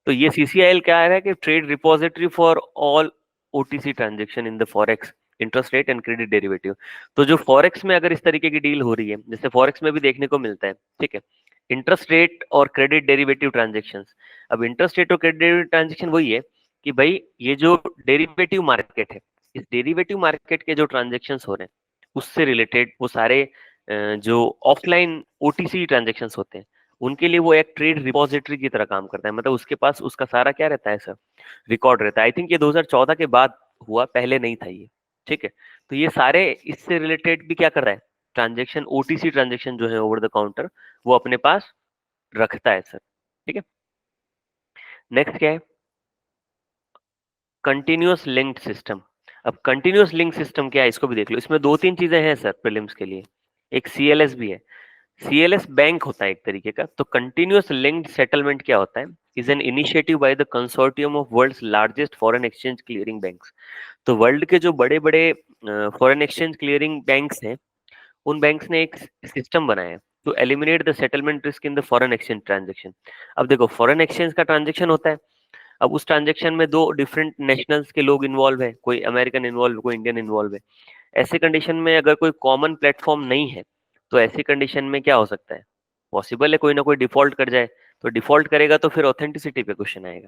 तो ये सीसीआईएल क्या है कि trade repository for all OTC transaction in the forex, interest rate and credit derivative. तो जो फॉरेक्स में अगर इस तरीके की डील हो रही है, जैसे फॉरेक्स में भी देखने को मिलता है, ठीक है, इंटरेस्ट रेट और क्रेडिट डेरिवेटिव ट्रांजेक्शन। अब इंटरेस्ट रेट और क्रेडिट डेरिवेटिव ट्रांजेक्शन वही है कि भाई ये जो डेरिवेटिव मार्केट है, इस डेरिवेटिव मार्केट के जो ट्रांजेक्शन हो रहे हैं उससे रिलेटेड वो सारे जो ऑफलाइन ओटीसी ट्रांजेक्शन होते हैं, उनके लिए वो एक ट्रेड रिपोजिटरी की तरह काम करता है, मतलब उसके पास उसका सारा क्या रहता है सर, रिकॉर्ड रहता है। आई थिंक ये 2014 के बाद हुआ, पहले नहीं था ये, ठीक है। तो ये सारे इससे रिलेटेड भी क्या कर रहा है, ट्रांजेक्शन, ओटीसी ट्रांजेक्शन जो है ओवर द काउंटर, वो अपने पास रखता है सर, ठीक है। नेक्स्ट क्या है, कंटिन्यूअस लिंक्ड सिस्टम। अब कंटिन्यूअस लिंक सिस्टम क्या है, इसको भी देख लो, इसमें दो तीन चीजें हैं सर प्रीलिम्स के लिए, एक सीएलएस भी है। सीएलएस बैंक होता है एक तरीके का। तो कंटिन्यूअस लिंक्ड सेटलमेंट क्या होता है, is an initiative by the consortium of world's largest foreign exchange clearing banks. तो वर्ल्ड के जो बड़े बड़े फॉरेन एक्सचेंज क्लियरिंग बैंक्स हैं, उन बैंक्स ने एक सिस्टम बनाया है to eliminate the settlement risk in the foreign exchange transaction. अब देखो, फॉरेन एक्सचेंज का ट्रांजेक्शन होता है, अब उस ट्रांजेक्शन में दो डिफरेंट नेशनल्स के लोग इन्वॉल्व है, कोई अमेरिकन इन्वॉल्व है, कोई इंडियन इन्वॉल्व है। ऐसे कंडीशन में अगर कोई कॉमन प्लेटफॉर्म नहीं है, तो ऐसी कंडीशन में क्या हो सकता है, पॉसिबल है कोई ना कोई डिफॉल्ट कर जाए। तो डिफॉल्ट करेगा तो फिर ऑथेंटिसिटी पे क्वेश्चन आएगा।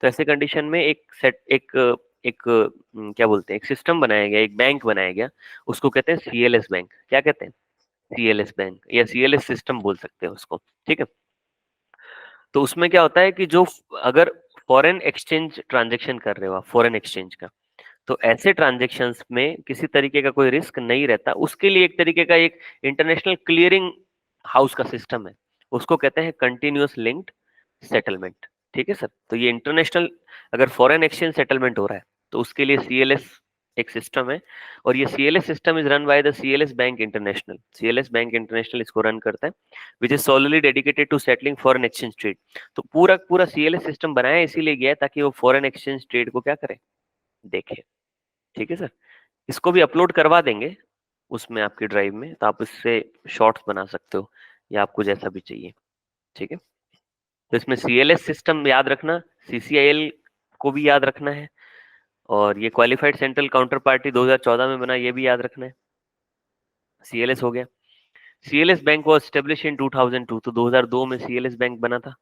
तो ऐसे कंडीशन में क्या बोलते हैं, एक सिस्टम बनाया गया, एक बैंक बनाया गया, उसको कहते हैं सीएलएस बैंक। क्या कहते हैं, सीएलएस बैंक या सीएलएस सिस्टम बोल सकते हैं उसको, ठीक है। तो उसमें क्या होता है कि जो अगर फॉरेन एक्सचेंज ट्रांजेक्शन कर रहे हो आप, फॉरेन एक्सचेंज का, तो ऐसे ट्रांजेक्शन्स में किसी तरीके का कोई रिस्क नहीं रहता, उसके लिए एक तरीके का एक इंटरनेशनल क्लियरिंग हाउस का सिस्टम है, उसको कहते हैं कंटिन्यूअस लिंक्ड सेटलमेंट, ठीक है सर। तो ये इंटरनेशनल, अगर फॉरेन एक्सचेंज सेटलमेंट हो रहा है, तो उसके लिए सीएलएस एक सिस्टम है, और ये CLS system is run by the CLS bank international. CLS bank international इसको रन करता है, which is solely dedicated to settling foreign exchange trade. तो पूरा पूरा सीएलएस सिस्टम बनाया इसीलिए गया है ताकि वो फॉरेन एक्सचेंज ट्रेड को क्या करे, देखे, ठीक है सर। इसको भी अपलोड करवा देंगे उसमें आपकी ड्राइव में, तो आप इससे शॉर्ट्स बना सकते हो, या आपको जैसा भी चाहिए, ठीक है। तो इसमें सीएलएस सिस्टम याद रखना, सीसीआईएल को भी याद रखना है, और ये क्वालिफाइड सेंट्रल काउंटर पार्टी 2014 में बना, ये भी याद रखना है। सीएलएस हो गया। CLS bank was establish in 2002, तो 2002 में सीएलएस बैंक बना था,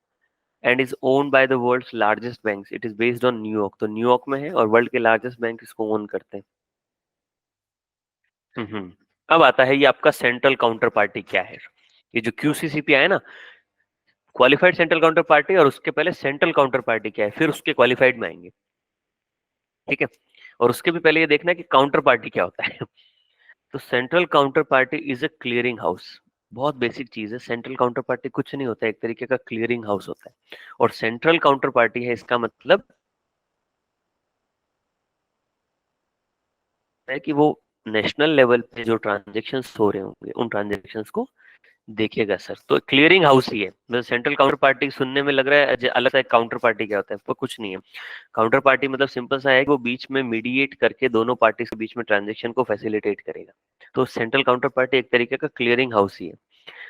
and is owned by the world's largest banks, it is based on New York. तो न्यूयॉर्क में है, और वर्ल्ड के लार्जेस्ट बैंक इसको ओन करते हैं। अब आता है ये आपका सेंट्रल काउंटर पार्टी क्या है। ये जो क्यूसीसीपी है ना, क्वालिफाइड सेंट्रल काउंटर पार्टी, और उसके पहले सेंट्रल काउंटर पार्टी क्या है, फिर उसके क्वालिफाइड में आएंगे, ठीक है। और उसके भी पहले ये देखना है कि काउंटर पार्टी क्या होता है। तो central counter party is a clearing house. बहुत बेसिक चीज है, सेंट्रल काउंटर पार्टी कुछ नहीं होता है, एक तरीके का क्लियरिंग हाउस होता है। और सेंट्रल काउंटर पार्टी है, इसका मतलब है कि वो नेशनल लेवल पे जो ट्रांजेक्शन्स हो रहे होंगे, उन ट्रांजेक्शन्स को देखेगा सर। तो क्लियरिंग हाउस ही है। मतलब सेंट्रल काउंटर पार्टी सुनने में लग रहा है अलग सा, काउंटर पार्टी क्या होता है, पर कुछ नहीं है। काउंटर पार्टी मतलब सिंपल सा है कि वो बीच में मीडिएट करके दोनों पार्टी के बीच में ट्रांजेक्शन को फैसिलिटेट करेगा। तो सेंट्रल काउंटर पार्टी एक तरीके का क्लियरिंग हाउस ही है,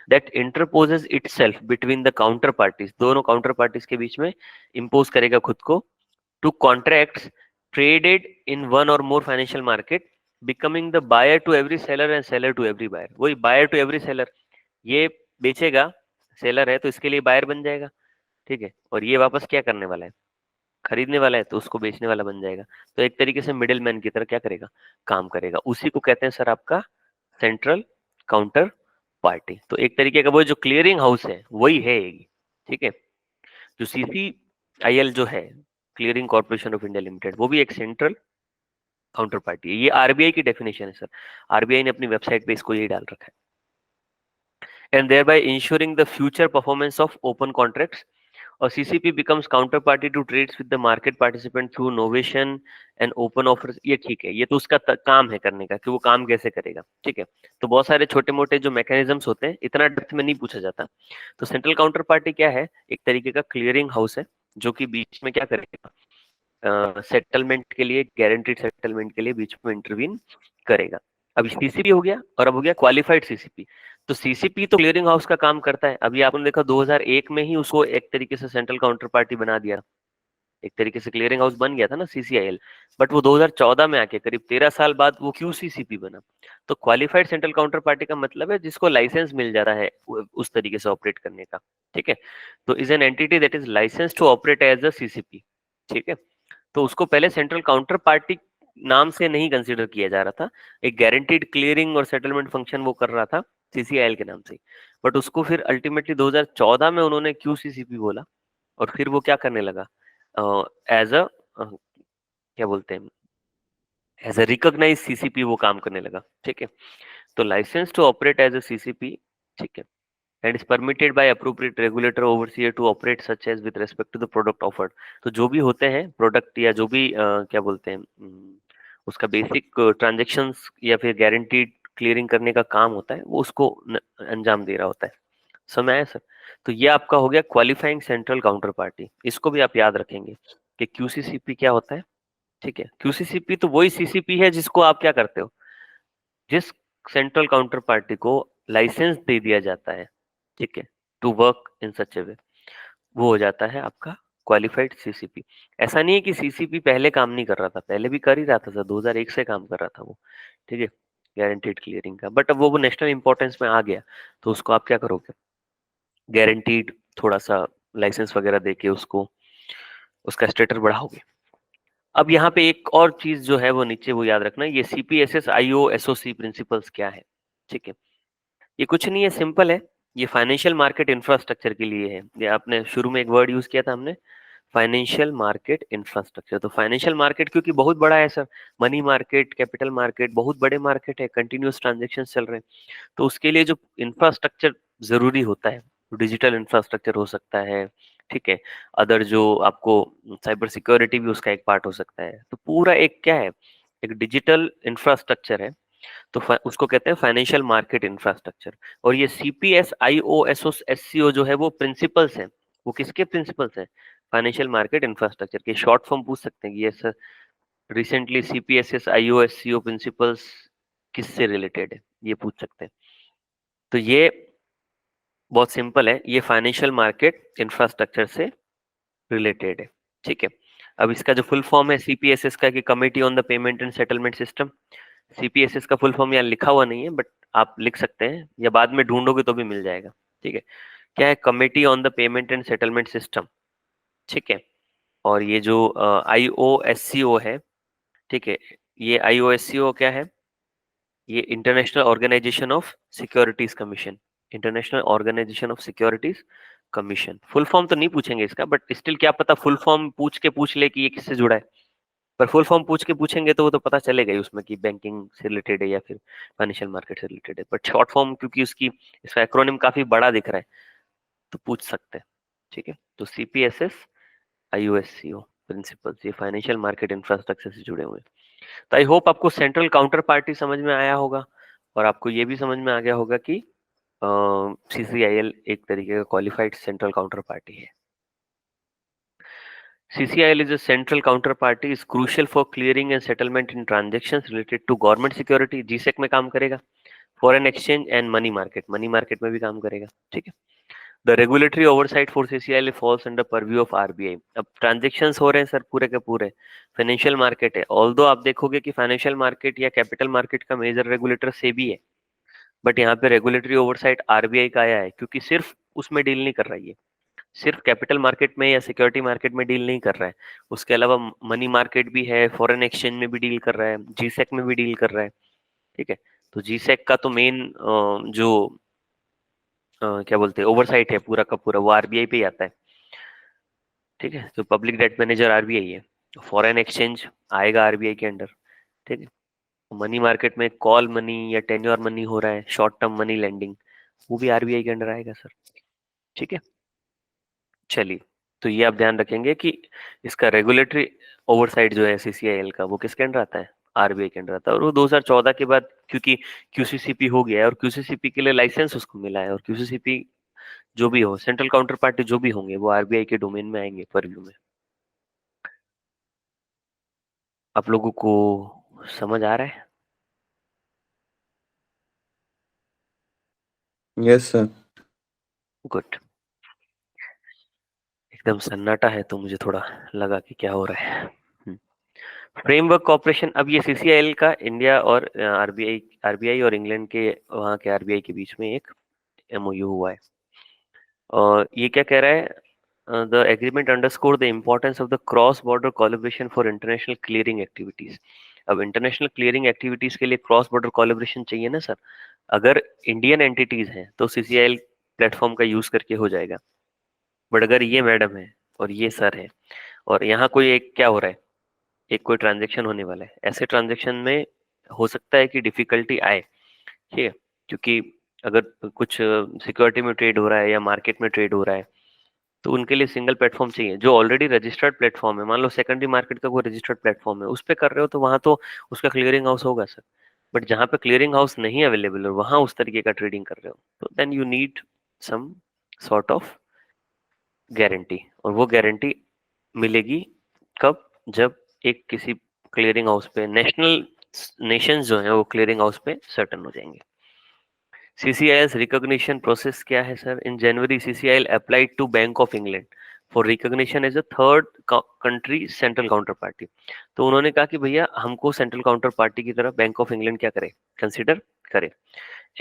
that interposes itself between the counter parties, दोनों काउंटर पार्टीज के बीच में इंपोज करेगा खुद को, two contracts traded in one or more financial market, becoming the buyer to every seller and seller to every buyer। वही buyer to every seller, ये बेचेगा, सेलर है तो इसके लिए बायर बन जाएगा, ठीक है। और ये वापस क्या करने वाला है, खरीदने वाला है, तो उसको बेचने वाला बन जाएगा। तो एक तरीके से मिडिल मैन की तरह क्या करेगा, काम करेगा। उसी को कहते हैं सर आपका सेंट्रल काउंटर पार्टी। तो एक तरीके का वो जो क्लियरिंग हाउस है वही है ये, ठीक है। जो सीसीआईएल जो है, clearing corporation of India limited, वो भी एक सेंट्रल काउंटर पार्टी है। ये आरबीआई की डेफिनेशन है सर, आरबीआई ने अपनी वेबसाइट पे इसको यही डाल रखा है। And thereby ensuring the future performance of open contracts, or CCP becomes counterparty to trades with the market participant through novation and open offers। ये ठीक है, ये तो उसका काम है करने का, कि वो काम कैसे करेगा, ठीक है। तो बहुत सारे छोटे मोटे जो मैकेनिज्म्स होते हैं, इतना डेप्थ में नहीं पूछा जाता। तो सेंट्रल काउंटर पार्टी क्या है, एक तरीके का क्लियरिंग हाउस है, जो कि बीच में क्या करेगा, सेटलमेंट के लिए, गारंटीड सेटलमेंट के लिए बीच में इंटरवीन करेगा। अब सीसीपी हो गया, और अब हो गया क्वालिफाइड सीसीपी। तो सीसीपी तो क्लियरिंग हाउस का काम करता है। अभी आपने देखा 2001 में ही उसको एक तरीके से सेंट्रल काउंटर पार्टी बना दिया, एक तरीके से क्लियरिंग हाउस बन गया था ना सीसीआईएल। बट वो 2014 में आके करीब 13 साल बाद वो क्यूसीसीपी बना। तो क्वालिफाइड सेंट्रल काउंटर पार्टी का मतलब है जिसको लाइसेंस मिल जाता है उस तरीके से ऑपरेट करने का, ठीक है। तो is an entity that is license to operate as a CCP, ठीक है। तो उसको पहले सेंट्रल काउंटर पार्टी नाम से नहीं कंसीडर किया जा रहा था, एक गारंटीड क्लियरिंग और सेटलमेंट फंक्शन वो कर रहा था सीसीआईएल के नाम से। बट उसको फिर अल्टीमेटली 2014 में उन्होंने क्यूसीसीपी बोला, और फिर वो क्या करने लगा, एज अ क्या बोलते हैं, एज अ रिकॉग्नाइज सीसीपी वो काम करने लगा, ठीक है। तो license to operate as a CCP, ठीक है, and is permitted by appropriate regulator overseer to operate such as with respect to the product offered। तो जो भी होते हैं प्रोडक्ट या जो भी क्या बोलते हैं उसका बेसिक ट्रांजेक्शन्स या फिर गारंटीड क्लियरिंग करने का काम होता है वो उसको अंजाम दे रहा होता है। समझ आया सर? तो ये आपका हो गया क्वालिफाइंग सेंट्रल काउंटर पार्टी। इसको भी आप याद रखेंगे कि क्यूसीसीपी क्या होता है, ठीक है। क्यूसीसीपी तो वही सीसीपी है जिसको आप क्या करते हो, जिस सेंट्रल काउंटर पार्टी को लाइसेंस दे दिया जाता है, ठीक है, टू वर्क इन सच ए वे, वो हो जाता है आपका क्वालिफाइड सीसीपी। ऐसा नहीं है कि सीसीपी पहले काम नहीं कर रहा था, पहले भी कर ही रहा था सर, 2001 से काम कर रहा था वो, ठीक है, गारंटीड क्लियरिंग का। बट अब वो नेशनल इंपॉर्टेंस में आ गया, तो उसको आप क्या करोगे, गारंटीड थोड़ा सा लाइसेंस वगैरह देके उसको उसका स्टेटस बढ़ाओगे। अब यहाँ पे एक और चीज जो है वो नीचे वो याद रखना, ये सीपीएसएस आईओ एसओसी प्रिंसिपल्स क्या है, ठीक है। ये कुछ नहीं है, सिंपल है। ये फाइनेंशियल मार्केट इंफ्रास्ट्रक्चर के लिए है। ये आपने शुरू में एक वर्ड यूज किया था हमने, फाइनेंशियल मार्केट इंफ्रास्ट्रक्चर। तो फाइनेंशियल मार्केट क्योंकि बहुत बड़ा है sir, money market, capital market, बहुत बड़े मार्केट है, कंटिन्यूअस ट्रांजेक्शन चल रहे हैं। तो उसके लिए जो इंफ्रास्ट्रक्चर जरूरी होता है, डिजिटल इंफ्रास्ट्रक्चर हो सकता है, ठीक है, अदर जो आपको साइबर सिक्योरिटी भी उसका एक पार्ट हो सकता है। तो पूरा एक क्या है, एक डिजिटल इंफ्रास्ट्रक्चर है। तो उसको कहते हैं फाइनेंशियल मार्केट इंफ्रास्ट्रक्चर। और ये सीपीएस आईओएसओ एससीओ जो है वो प्रिंसिपल्स हैं। वो किसके प्रिंसिपल्स हैं, फाइनेंशियल मार्केट इंफ्रास्ट्रक्चर के। शॉर्ट फॉर्म पूछ सकते हैं कि ये sir recently CPSS IOSCO principles किससे रिलेटेड है, ये पूछ सकते हैं। तो ये बहुत सिंपल है, ये फाइनेंशियल मार्केट इंफ्रास्ट्रक्चर से रिलेटेड है, ठीक है। अब इसका जो फुल फॉर्म है सीपीएसएस का, कि committee on the payment and settlement system. CPSS का फुल फॉर्म यहाँ लिखा हुआ नहीं है, बट आप लिख सकते हैं या बाद में ढूंढोगे तो भी मिल जाएगा, ठीक है। क्या है, committee on the payment and settlement system, ठीक है। और ये जो आईओएससीओ है, ठीक है, ये आईओएससीओ क्या है, ये international organisation of securities commission. International organisation of securities commission. Full form तो नहीं पूछेंगे इसका, बट स्टिल क्या पता फुल फॉर्म पूछ ले कि ये किससे जुड़ा है। पर फुल फॉर्म पूछ के पूछेंगे तो वो तो पता चलेगा ही उसमें कि बैंकिंग से रिलेटेड है या फिर फाइनेंशियल मार्केट से रिलेटेड है। बट शॉर्ट फॉर्म क्योंकि उसकी इसका एक्रोनिम काफी बड़ा दिख रहा है तो पूछ सकते हैं, ठीक है। तो सीपीएसएस आईओएससीओ प्रिंसिपल्स ये फाइनेंशियल मार्केट इंफ्रास्ट्रक्चर से जुड़े हुए हैं। तो आई होप आपको सेंट्रल काउंटर पार्टी समझ में आया होगा, और आपको ये भी समझ में आ गया होगा कि सीसीआईएल एक तरीके का क्वालिफाइड सेंट्रल काउंटर पार्टी है। CCIL is a central counterparty is crucial for clearing and settlement in transactions related to government security। GSEC में काम करेगा, foreign exchange and money market में भी काम करेगा, ठीक है। The regulatory oversight for CCIL falls under purview of RBI. अब ट्रांजेक्शन्स हो रहे हैं सर पूरे के पूरे फाइनेंशियल मार्केट है। ऑल्दो आप देखोगे कि फाइनेंशियल मार्केट या कैपिटल मार्केट का मेजर रेगुलेटर सेबी है, बट यहाँ पे रेगुलेटरी ओवरसाइट आरबीआई का आया है क्योंकि सिर्फ उसमें डील नहीं कर रही है, सिर्फ कैपिटल मार्केट में या सिक्योरिटी मार्केट में डील नहीं कर रहा है, उसके अलावा मनी मार्केट भी है, फॉरेन एक्सचेंज में भी डील कर रहा है, जीसेक में भी डील कर रहा है, ठीक है। तो जीसेक का तो मेन जो क्या बोलते हैं ओवरसाइट है पूरा का पूरा वो आरबीआई पे ही आता है, ठीक है। तो पब्लिक डेट मैनेजर आरबीआई है, फॉरेन एक्सचेंज आएगा आरबीआई के अंडर, ठीक है। मनी मार्केट में कॉल मनी या टेन्योर मनी हो रहा है, शॉर्ट टर्म मनी लेंडिंग, वो भी आरबीआई के अंडर आएगा सर, ठीक है। चलिए, तो ये आप ध्यान रखेंगे कि इसका रेगुलेटरी ओवरसाइट जो है सीसीआईएल का वो किसके अंडर आता है, आरबीआई के अंडर आता है। और वो 2014 के बाद क्योंकि क्यूसीसीपी हो गया है और क्यूसीसीपी के लिए लाइसेंस उसको मिला है, और क्यूसीसीपी जो भी हो सेंट्रल काउंटर पार्टी जो भी होंगे वो आरबीआई के डोमेन में आएंगे परव्यू में। आप लोगों को समझ आ रहा है? Yes sir. गुड। एकदम सन्नाटा है तो मुझे थोड़ा लगा कि क्या हो रहा है। फ्रेमवर्क कॉपरेशन, अब ये सीसीआईएल का इंडिया और आरबीआई आरबीआई और इंग्लैंड के वहाँ के आरबीआई के बीच में एक एमओयू हुआ है। और ये क्या कह रहा है, the agreement underscore the importance of the cross border collaboration for international clearing activities. अब इंटरनेशनल क्लियरिंग एक्टिविटीज के लिए क्रॉस बॉर्डर कोलैबोरेशन चाहिए ना सर। अगर इंडियन एंटिटीज हैं तो सीसीआईएल प्लेटफॉर्म का यूज करके हो जाएगा, बट अगर ये मैडम है और ये सर है और यहाँ कोई एक क्या हो रहा है, एक कोई ट्रांजेक्शन होने वाला है, ऐसे ट्रांजेक्शन में हो सकता है कि डिफिकल्टी आए, ठीक है, क्योंकि अगर कुछ सिक्योरिटी में ट्रेड हो रहा है या मार्केट में ट्रेड हो रहा है तो उनके लिए सिंगल प्लेटफॉर्म चाहिए। जो ऑलरेडी रजिस्टर्ड प्लेटफॉर्म है, मान लो सेकेंडरी मार्केट का कोई रजिस्टर्ड प्लेटफॉर्म है, उस पे कर रहे हो तो वहां तो उसका क्लियरिंग हाउस होगा सर। बट जहां पे क्लियरिंग हाउस नहीं अवेलेबल है वहां उस तरीके का ट्रेडिंग कर रहे हो तो then you need some sort of guarantee, और वो गारंटी मिलेगी कब, जब एक किसी क्लियरिंग हाउस पे नेशंस जो है वो क्लियरिंग हाउस पे सर्टन हो जाएंगे। CCIL's recognition process क्या है sir? In January, CCIL applied to Bank of England for recognition as a third country central counterparty। तो उन्होंने कहा कि भैया हमको सेंट्रल काउंटर पार्टी की तरह बैंक ऑफ इंग्लैंड क्या करे, कंसिडर करे।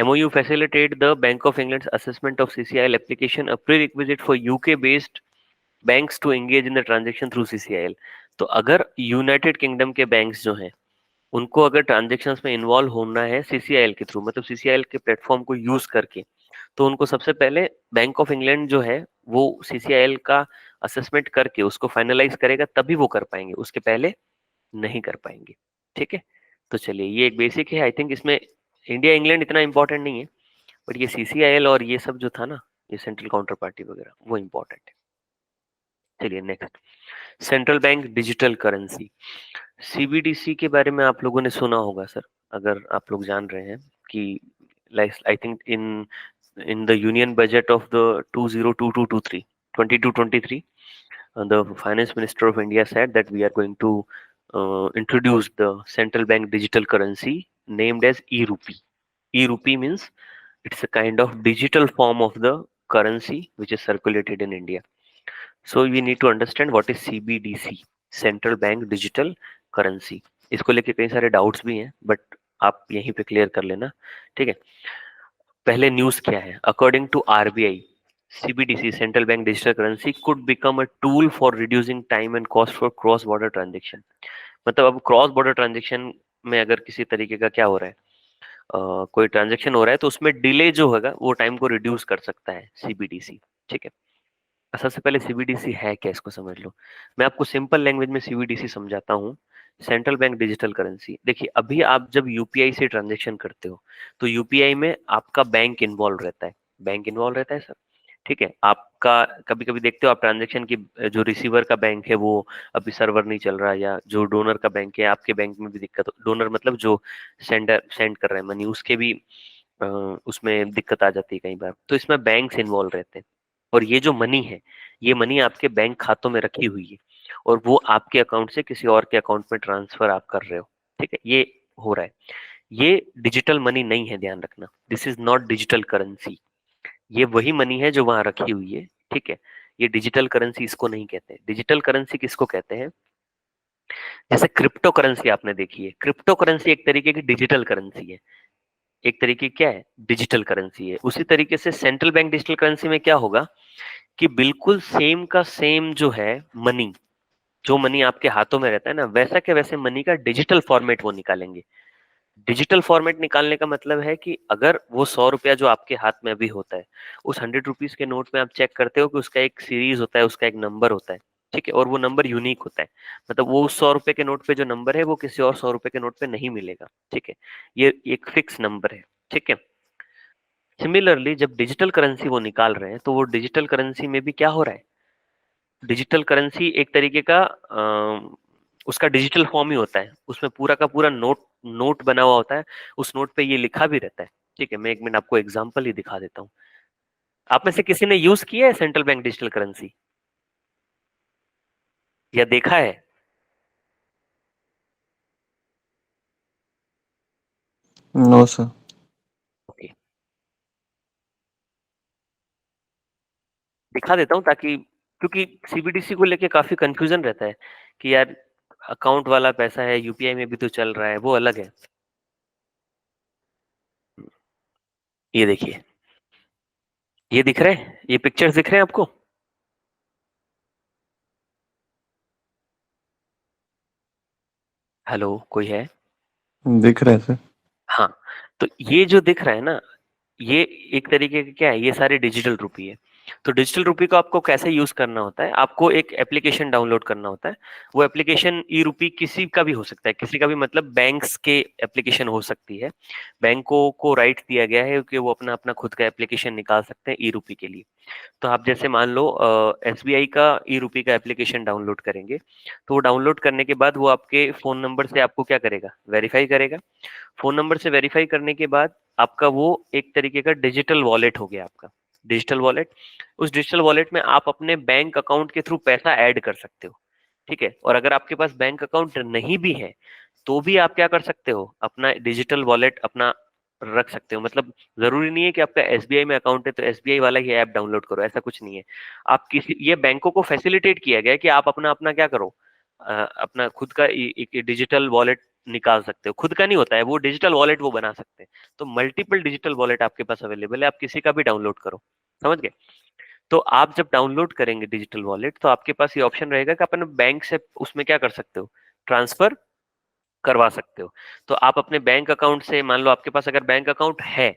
MOU facilitate the Bank of England's assessment of CCIL application, a prerequisite for UK based banks to engage in the transaction through CCIL। तो अगर यूनाइटेड किंगडम के banks जो हैं उनको अगर ट्रांजेक्शन्स में इन्वॉल्व होना है सीसीआईएल के थ्रू, मतलब सीसीआईएल के प्लेटफॉर्म को यूज करके, तो उनको सबसे पहले बैंक ऑफ इंग्लैंड जो है वो सीसीआईएल का असेसमेंट करके उसको फाइनलाइज करेगा, तभी वो कर पाएंगे, उसके पहले नहीं कर पाएंगे। ठीक है, तो चलिए ये एक बेसिक है। आई थिंक इसमें इंडिया इंग्लैंड इतना इंपॉर्टेंट नहीं है, बट ये सीसीआईएल और ये सब जो था ना, ये सेंट्रल काउंटर पार्टी वगैरह, वो इंपॉर्टेंट है। चलिए next, central bank digital currency. CBDC के बारे में आप लोगों ने सुना होगा सर, अगर आप लोग जान रहे हैं कि like I think in the union budget of the 2022-23 22-23 the finance minister of India said that we are going to introduce the central bank digital currency named as e-rupee. E-rupee means it's a kind of digital form of the currency which is circulated in India. So we need to understand what is CBDC, central bank digital currency. इसको लेके कई सारे doubts भी हैं, but आप यहीं पे clear कर लेना, ठीक है। पहले न्यूज क्या है, according to RBI, CBDC central bank digital currency could become a tool for reducing time and cost for cross border transaction. मतलब अब क्रॉस बॉर्डर ट्रांजेक्शन में अगर किसी तरीके का क्या हो रहा है, कोई ट्रांजेक्शन हो रहा है तो उसमें डिले जो होगा वो टाइम को रिड्यूस कर सकता है CBDC। ठीक है, सबसे पहले सीबीडीसी है क्या, इसको समझ लो। मैं आपको सिंपल लैंग्वेज में सीबीडीसी समझाता हूँ। सेंट्रल बैंक डिजिटल करेंसी, देखिए अभी आप जब यूपीआई से ट्रांजेक्शन करते हो तो यूपीआई में आपका बैंक इन्वॉल्व रहता है, बैंक इन्वॉल्व रहता है सर। ठीक है, आपका कभी कभी देखते हो आप ट्रांजेक्शन की, जो रिसीवर का बैंक है वो अभी सर्वर नहीं चल रहा, या जो डोनर का बैंक है आपके बैंक में भी दिक्कत हो, डोनर मतलब जो सेंड कर रहे हैं मनी, उसके भी उसमें दिक्कत आ जाती है कई बार, तो इसमें बैंक्स इन्वॉल्व रहते हैं। और ये जो मनी है, ये मनी आपके बैंक खातों में रखी हुई है और वो आपके अकाउंट से किसी और के अकाउंट में ट्रांसफर आप कर रहे हो। ठीक है, ये हो रहा है। ये डिजिटल मनी नहीं है, ध्यान रखना, this is not digital currency. ये वही मनी है जो वहां रखी हुई है। ठीक है, ये डिजिटल करेंसी इसको नहीं कहते। डिजिटल करेंसी किसको कहते हैं, जैसे क्रिप्टो करेंसी आपने देखी है, क्रिप्टो करेंसी एक तरीके की डिजिटल करेंसी है, एक तरीके की क्या है, डिजिटल करेंसी है। उसी तरीके से सेंट्रल बैंक डिजिटल करेंसी में क्या होगा कि बिल्कुल सेम का सेम जो है मनी, जो मनी आपके हाथों में रहता है ना, वैसा के वैसे मनी का डिजिटल फॉर्मेट वो निकालेंगे। डिजिटल फॉर्मेट निकालने का मतलब है कि अगर वो 100 रुपया जो आपके हाथ में अभी होता है, उस 100 रुपीज के नोट में आप चेक करते हो कि उसका एक सीरीज होता है, उसका एक नंबर होता है। ठीक है, और वो नंबर यूनिक होता है, मतलब वो उस 100 रुपए के नोट पे जो नंबर है वो किसी और 100 रुपए के नोट पे नहीं मिलेगा। ठीक है, ये एक फिक्स नंबर है। ठीक है, सिमिलरली जब डिजिटल करेंसी वो निकाल रहे हैं तो वो डिजिटल करेंसी में भी क्या हो रहा है, डिजिटल करेंसी एक तरीके का उसका डिजिटल फॉर्म ही होता है, उसमें पूरा का पूरा नोट नोट बना हुआ होता है, उस नोट पे ये लिखा भी रहता है। ठीक है, मैं एक मिनट आपको एग्जांपल ही दिखा देता हूँ। आप में से किसी ने यूज किया है सेंट्रल बैंक डिजिटल करेंसी या देखा है? No sir. ओके, दिखा देता हूँ ताकि, क्योंकि सीबीडीसी को लेके काफी कंफ्यूजन रहता है कि यार अकाउंट वाला पैसा है, यूपीआई में भी तो चल रहा है, वो अलग है। ये देखिए, ये दिख रहे हैं, ये पिक्चर्स दिख रहे हैं आपको? हेलो, कोई है? दिख रहे हैं सर। हाँ, तो ये जो दिख रहा है ना, ये एक तरीके का क्या है, ये सारे डिजिटल रुपये है। तो डिजिटल रुपी को आपको कैसे यूज करना होता है, आपको एक एप्लीकेशन डाउनलोड करना होता है। वो एप्लीकेशन ई रुपी किसी का भी हो सकता है, किसी का भी मतलब बैंक्स के एप्लीकेशन हो सकती है। बैंकों को राइट दिया गया है कि वो अपना अपना खुद का एप्लीकेशन निकाल सकते हैं ई रुपी के लिए। तो आप जैसे मान लो एसबीआई का ई रुपी का एप्लीकेशन डाउनलोड करेंगे, तो वो डाउनलोड करने के बाद वो आपके फोन नंबर से आपको क्या करेगा, वेरीफाई करेगा। फोन नंबर से वेरीफाई करने के बाद आपका वो एक तरीके का डिजिटल वॉलेट हो गया आपका, डिजिटल वॉलेट। उस डिजिटल वॉलेट में आप अपने बैंक अकाउंट के थ्रू पैसा ऐड कर सकते हो, ठीक है। और अगर आपके पास बैंक अकाउंट नहीं भी है तो भी आप क्या कर सकते हो, अपना डिजिटल वॉलेट अपना रख सकते हो। मतलब जरूरी नहीं है कि आपका एसबीआई में अकाउंट है तो एसबीआई वाला ही ऐप डाउनलोड करो, ऐसा कुछ नहीं है। आप किसी, ये बैंकों को फैसिलिटेट किया गया है कि आप अपना अपना क्या करो, अपना खुद का एक डिजिटल वॉलेट निकाल सकते हो। खुद का नहीं होता है वो, डिजिटल वॉलेट वो बना सकते हैं। तो मल्टीपल डिजिटल वॉलेट आपके पास अवेलेबल है, आप किसी का भी डाउनलोड करो, समझ गए। तो आप जब डाउनलोड करेंगे डिजिटल वॉलेट तो आपके पास ये ऑप्शन रहेगा कि अपन बैंक से उसमें क्या कर सकते हो, ट्रांसफर करवा सकते हो। तो आप अपने बैंक अकाउंट से, मान लो आपके पास अगर बैंक अकाउंट है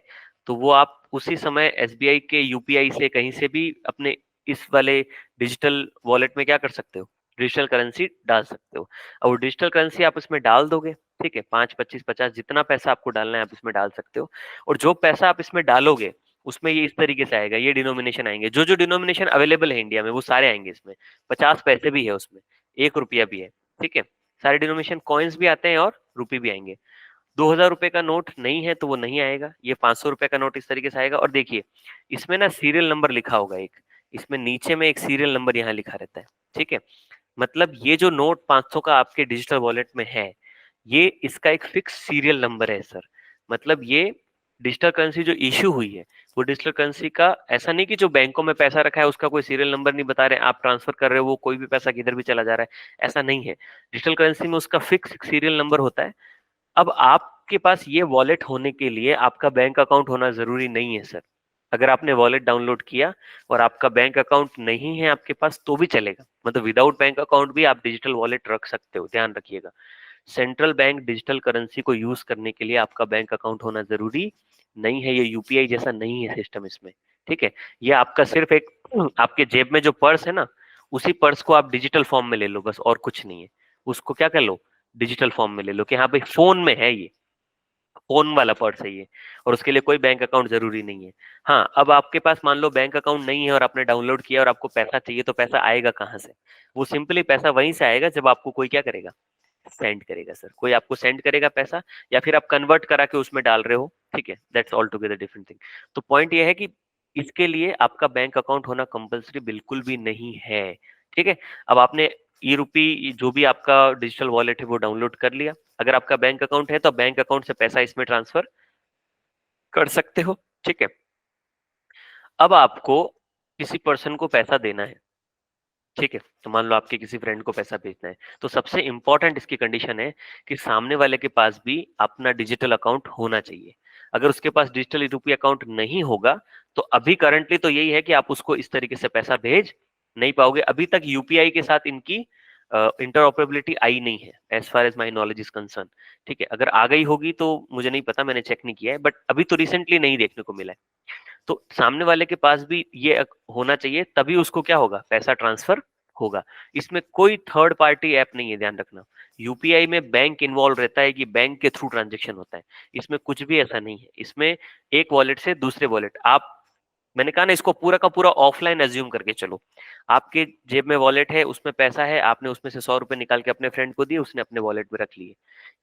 तो वो आप उसी समय एसबीआई के यूपीआई से कहीं से भी अपने इस वाले डिजिटल वॉलेट में क्या कर सकते हो, डिजिटल करेंसी डाल सकते हो। और डिजिटल करेंसी आप इसमें डाल दोगे, ठीक है, 5, 25, 50 जितना पैसा आपको डालना है आप इसमें डाल सकते हो। और जो पैसा आप इसमें डालोगे उसमें ये इस तरीके से आएगा, ये डिनोमिनेशन आएंगे, जो जो डिनोमिनेशन अवेलेबल है इंडिया में वो सारे आएंगे इसमें। 50 पैसे भी है उसमें, 1 रुपया भी है, ठीक है। सारे डिनोमिनेशन कॉइन्स भी आते हैं और रुपये भी आएंगे। 2000 रुपए का नोट नहीं है तो वो नहीं आएगा, ये 500 रुपए का नोट इस तरीके से आएगा। और देखिए इसमें ना सीरियल नंबर लिखा होगा एक, इसमें नीचे में एक सीरियल नंबर यहाँ लिखा रहता है, ठीक है। मतलब ये जो नोट 500 का आपके डिजिटल वॉलेट में है, ये इसका एक फिक्स सीरियल नंबर है सर। मतलब ये डिजिटल करेंसी जो इश्यू हुई है वो डिजिटल करेंसी का, ऐसा नहीं कि जो बैंकों में पैसा रखा है उसका कोई सीरियल नंबर नहीं बता रहे, आप ट्रांसफर कर रहे हो वो कोई भी पैसा किधर भी चला जा रहा है, ऐसा नहीं है। डिजिटल करेंसी में उसका फिक्स सीरियल नंबर होता है। अब आपके पास ये वॉलेट होने के लिए आपका बैंक अकाउंट होना जरूरी नहीं है सर। अगर आपने वॉलेट डाउनलोड किया और आपका बैंक अकाउंट नहीं है आपके पास तो भी चलेगा, मतलब विदाउट बैंक अकाउंट भी आप डिजिटल वॉलेट रख सकते हो, ध्यान रखिएगा। सेंट्रल बैंक डिजिटल करेंसी को यूज करने के लिए आपका बैंक अकाउंट होना जरूरी नहीं है, ये यूपीआई जैसा नहीं है सिस्टम इसमें, ठीक है। ये आपका सिर्फ एक आपके जेब में जो पर्स है ना, उसी पर्स को आप डिजिटल फॉर्म में ले लो बस, और कुछ नहीं है। उसको क्या कर लो, डिजिटल फॉर्म में ले लो कि हाँ भाई फोन में है, ये फोन वाला पर्स है ये, और उसके लिए कोई बैंक अकाउंट जरूरी नहीं है। हाँ, अब आपके पास मान लो बैंक अकाउंट नहीं है और आपने डाउनलोड किया और आपको पैसा चाहिए, तो पैसा आएगा कहाँ से, वो सिंपली पैसा वहीं से आएगा जब आपको कोई क्या करेगा, सेंड करेगा सर। कोई आपको सेंड करेगा पैसा, या फिर आप कन्वर्ट करा के उसमें डाल रहे हो, ठीक है, that's all together different thing. तो पॉइंट ये है कि इसके लिए आपका बैंक अकाउंट होना कंपलसरी बिल्कुल भी नहीं है, ठीक है। अब आपने ई रुपी जो भी आपका डिजिटल वॉलेट है वो डाउनलोड कर लिया, अगर आपका बैंक अकाउंट है तो बैंक अकाउंट से पैसा इसमें ट्रांसफर कर सकते हो, ठीक है। अब आपको किसी पर्सन को पैसा देना है, ठीक है, तो मान लो आपके किसी फ्रेंड को पैसा भेजना है, तो सबसे इंपॉर्टेंट इसकी कंडीशन है कि सामने वाले के पास भी अपना डिजिटल अकाउंट होना चाहिए। अगर उसके पास डिजिटल रुपी अकाउंट नहीं होगा तो अभी करंटली तो यही है कि आप उसको इस तरीके से पैसा भेज नहीं पाओगे। अभी तक यूपीआई के साथ इनकी इंटरऑपरेबिलिटी आई नहीं है, as far as my knowledge is concern, ठीक है। अगर आ गई होगी तो मुझे नहीं पता, मैंने चेक नहीं किया है, बट अभी तो रिसेंटली नहीं देखने को मिला है। तो सामने वाले के पास भी ये होना चाहिए, तभी उसको क्या होगा, पैसा ट्रांसफर होगा। इसमें कोई थर्ड पार्टी ऐप नहीं है, ध्यान रखना। यूपीआई में बैंक इन्वॉल्व रहता है कि बैंक के थ्रू ट्रांजेक्शन होता है, इसमें कुछ भी ऐसा नहीं है। इसमें एक वॉलेट से दूसरे वॉलेट, आप, मैंने कहा ना, इसको पूरा का पूरा ऑफलाइन एज्यूम करके चलो। आपके जेब में वॉलेट है, उसमें पैसा है, आपने उसमें से 100 रुपए निकाल के अपने फ्रेंड को दिए, उसने अपने वॉलेट में रख लिए।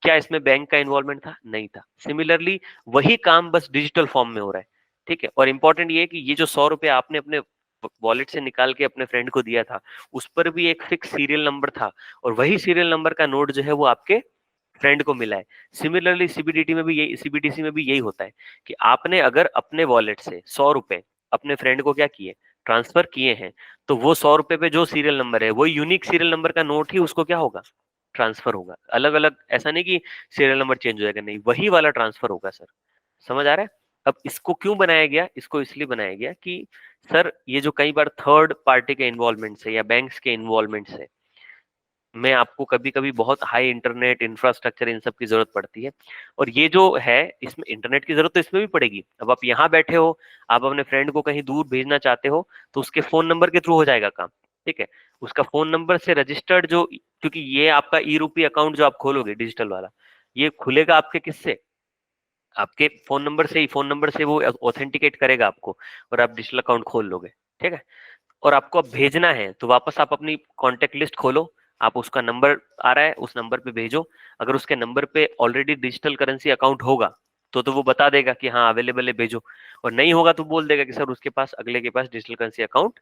क्या इसमें बैंक का इन्वॉल्वमेंट था? नहीं था। सिमिलरली वही काम बस डिजिटल फॉर्म में हो रहा है, ठीक है। और इंपॉर्टेंट ये है कि ये जो 100 रुपए आपने अपने वॉलेट से निकाल के अपने फ्रेंड को दिया था, उस पर भी एक फिक्स सीरियल नंबर था, और वही सीरियल नंबर का नोट जो है वो आपके फ्रेंड को मिला है। सिमिलरली सीबीडीटी में भी यही, सीबीडीसी में भी यही होता है कि आपने अगर अपने वॉलेट से 100 रुपए अपने फ्रेंड को क्या किए, ट्रांसफर किए हैं, तो वो 100 रुपए पे जो सीरियल नंबर है वो यूनिक सीरियल नंबर का नोट ही उसको क्या होगा, ट्रांसफर होगा। अलग अलग ऐसा नहीं कि सीरियल नंबर चेंज हो जाएगा, नहीं, वही वाला ट्रांसफर होगा सर। समझ आ रहा है? अब इसको क्यों बनाया गया, इसको इसलिए बनाया गया कि सर ये जो कई बार थर्ड पार्टी के इन्वॉल्वमेंट से या बैंक्स के इन्वॉल्वमेंट से में आपको कभी कभी बहुत हाई इंटरनेट इंफ्रास्ट्रक्चर इन सब की जरूरत पड़ती है, और ये जो है इसमें इंटरनेट की जरूरत तो इसमें भी पड़ेगी। अब आप यहाँ बैठे हो, आप अपने फ्रेंड को कहीं दूर भेजना चाहते हो, तो उसके फोन नंबर के थ्रू हो जाएगा काम, ठीक है। उसका फोन नंबर से रजिस्टर्ड जो, क्योंकि ये आपका ई रूपी अकाउंट जो आप खोलोगे डिजिटल वाला, ये खुलेगा आपके किससे, आपके फोन नंबर से ही, फोन नंबर से वो ऑथेंटिकेट करेगा आपको, और आप डिजिटल अकाउंट खोल लोगे, ठीक है। और आपको अब भेजना है तो वापस आप अपनी कॉन्टेक्ट लिस्ट खोलो, आप उसका नंबर आ रहा है उस नंबर पे भेजो। अगर उसके नंबर पे ऑलरेडी डिजिटल करेंसी अकाउंट होगा तो वो बता देगा कि हाँ अवेलेबल है, भेजो। और नहीं होगा तो बोल देगा कि सर उसके पास, अगले के पास डिजिटल करेंसी अकाउंट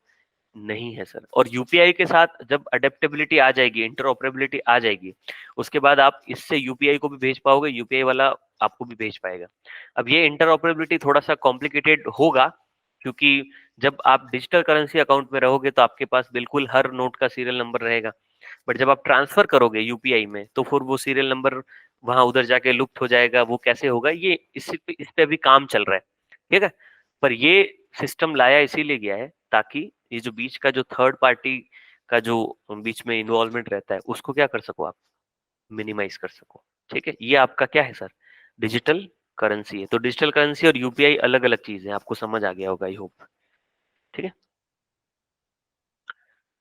नहीं है सर। और यूपीआई के साथ जब अडेप्टेबिलिटी आ जाएगी, इंटरऑपरेबिलिटी आ जाएगी, उसके बाद आप इससे यूपीआई को भी भेज पाओगे, यूपीआई वाला आपको भी भेज पाएगा। अब ये इंटरऑपरेबिलिटी थोड़ा सा कॉम्प्लिकेटेड होगा, क्योंकि जब आप डिजिटल करेंसी अकाउंट में रहोगे तो आपके पास बिल्कुल हर नोट का सीरियल नंबर रहेगा, बट जब आप ट्रांसफर करोगे यूपीआई में तो फिर वो सीरियल नंबर वहां उधर जाके लुप्त हो जाएगा। वो कैसे होगा, ये इस पे अभी काम चल रहा है, ठीक है। पर ये सिस्टम लाया इसीलिए गया है ताकि ये जो बीच का जो थर्ड पार्टी का जो बीच में इन्वॉल्वमेंट रहता है उसको क्या कर सको आप, मिनिमाइज कर सको, ठीक है। ये आपका क्या है सर, डिजिटल करेंसी है। तो डिजिटल करेंसी और यूपीआई अलग अलग चीज है, आपको समझ आ गया होगा आई होप, ठीक है।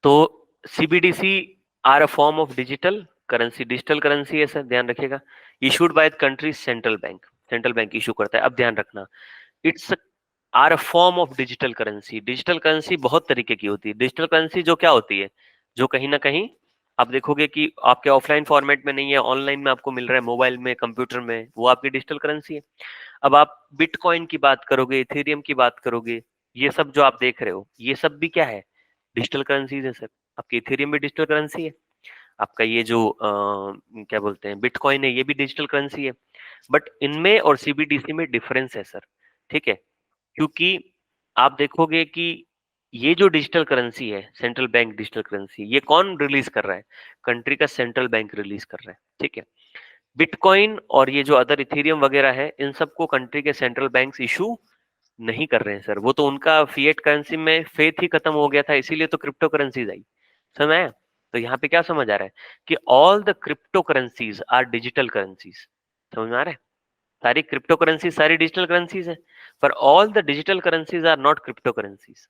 तो CBDC are a form of digital currency, digital currency है सर, ध्यान रखिएगा। Issued by country central bank, central bank issue करता है। अब ध्यान रखना, it's are a form of digital currency. Digital currency बहुत तरीके की होती है। डिजिटल करेंसी जो क्या होती है, जो कहीं ना कहीं आप देखोगे कि आपके ऑफलाइन फॉर्मेट में नहीं है, ऑनलाइन में आपको मिल रहा है, मोबाइल में, कंप्यूटर में, वो आपकी डिजिटल करेंसी है। अब आप बिटकॉइन की बात करोगे, इथेरियम की बात करोगे, ये सब जो आप देख रहे हो ये सब भी क्या है, डिजिटल करेंसीज है सर। आपकी इथेरियम भी डिजिटल करेंसी है, आपका ये जो क्या बोलते हैं बिटकॉइन है, ये भी डिजिटल करेंसी है। बट इनमें और सीबीडीसी में डिफरेंस है सर, ठीक है। क्योंकि आप देखोगे कि ये जो डिजिटल करेंसी है, सेंट्रल बैंक डिजिटल करेंसी, ये कौन रिलीज कर रहा है, कंट्री का सेंट्रल बैंक रिलीज कर रहा है, ठीक है। बिटकॉइन और ये जो अदर इथेरियम वगैरह है, इन सबको कंट्री के सेंट्रल बैंक्स इशू नहीं कर रहे हैं सर। वो तो उनका फिएट करेंसी में फेथ ही खत्म हो गया था, इसीलिए तो क्रिप्टो करेंसीज आई, समझ आया। तो यहाँ पे क्या समझ आ रहा है कि all the crypto currencies are digital currencies, समझ में आ रहा है। सारी क्रिप्टो करेंसी सारी डिजिटल करेंसीज है, पर all the digital currencies are not crypto currencies.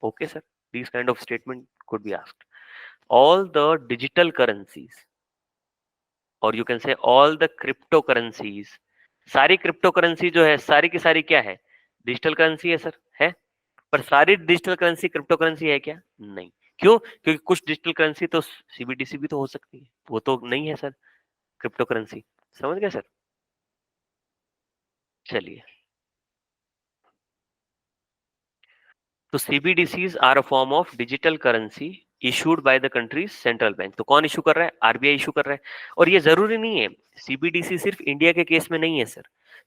Okay sir, this kind of statement could be asked. All the digital currencies, और you can say all the crypto currencies, सारी crypto currency जो है सारी की सारी क्या है, डिजिटल करेंसी है सर, है। पर सारी डिजिटल करेंसी क्रिप्टो करेंसी है क्या, नहीं। क्यों, क्योंकि कुछ डिजिटल करेंसी तो सीबीडीसी भी तो हो सकती है, वो तो नहीं है सर क्रिप्टो करेंसी, समझ गए सर। चलिए, तो CBDCs are a form of digital currency issued by the country's central bank. तो कौन इशू कर रहा है, आरबीआई इशू कर रहा है। और ये जरूरी नहीं है, सीबीडीसी सिर्फ इंडिया के केस में नहीं है sir.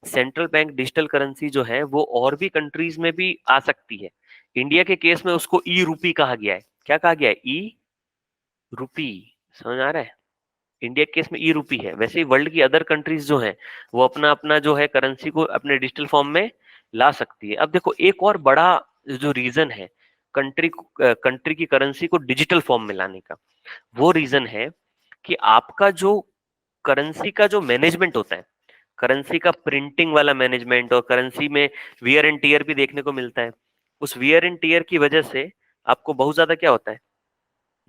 Central bank digital currency जो है वो और भी कंट्रीज में भी आ सकती है। इंडिया के केस में उसको ई रूपी कहा गया है, क्या कहा गया है, ई रूपी, समझ आ रहा है। इंडिया के केस में ई रूपी है, वैसे ही वर्ल्ड की अदर कंट्रीज जो है वो अपना अपना जो है करेंसी को अपने डिजिटल फॉर्म में ला सकती है। अब देखो एक और बड़ा जो रीजन है कंट्री की करेंसी को डिजिटल फॉर्म में लाने का, वो रीजन है कि आपका जो करेंसी का जो मैनेजमेंट होता है, करेंसी का प्रिंटिंग वाला मैनेजमेंट, और करेंसी में वियर एंड टीयर भी देखने को मिलता है। उस वियर एंड टीयर की वजह से आपको बहुत ज्यादा क्या होता है,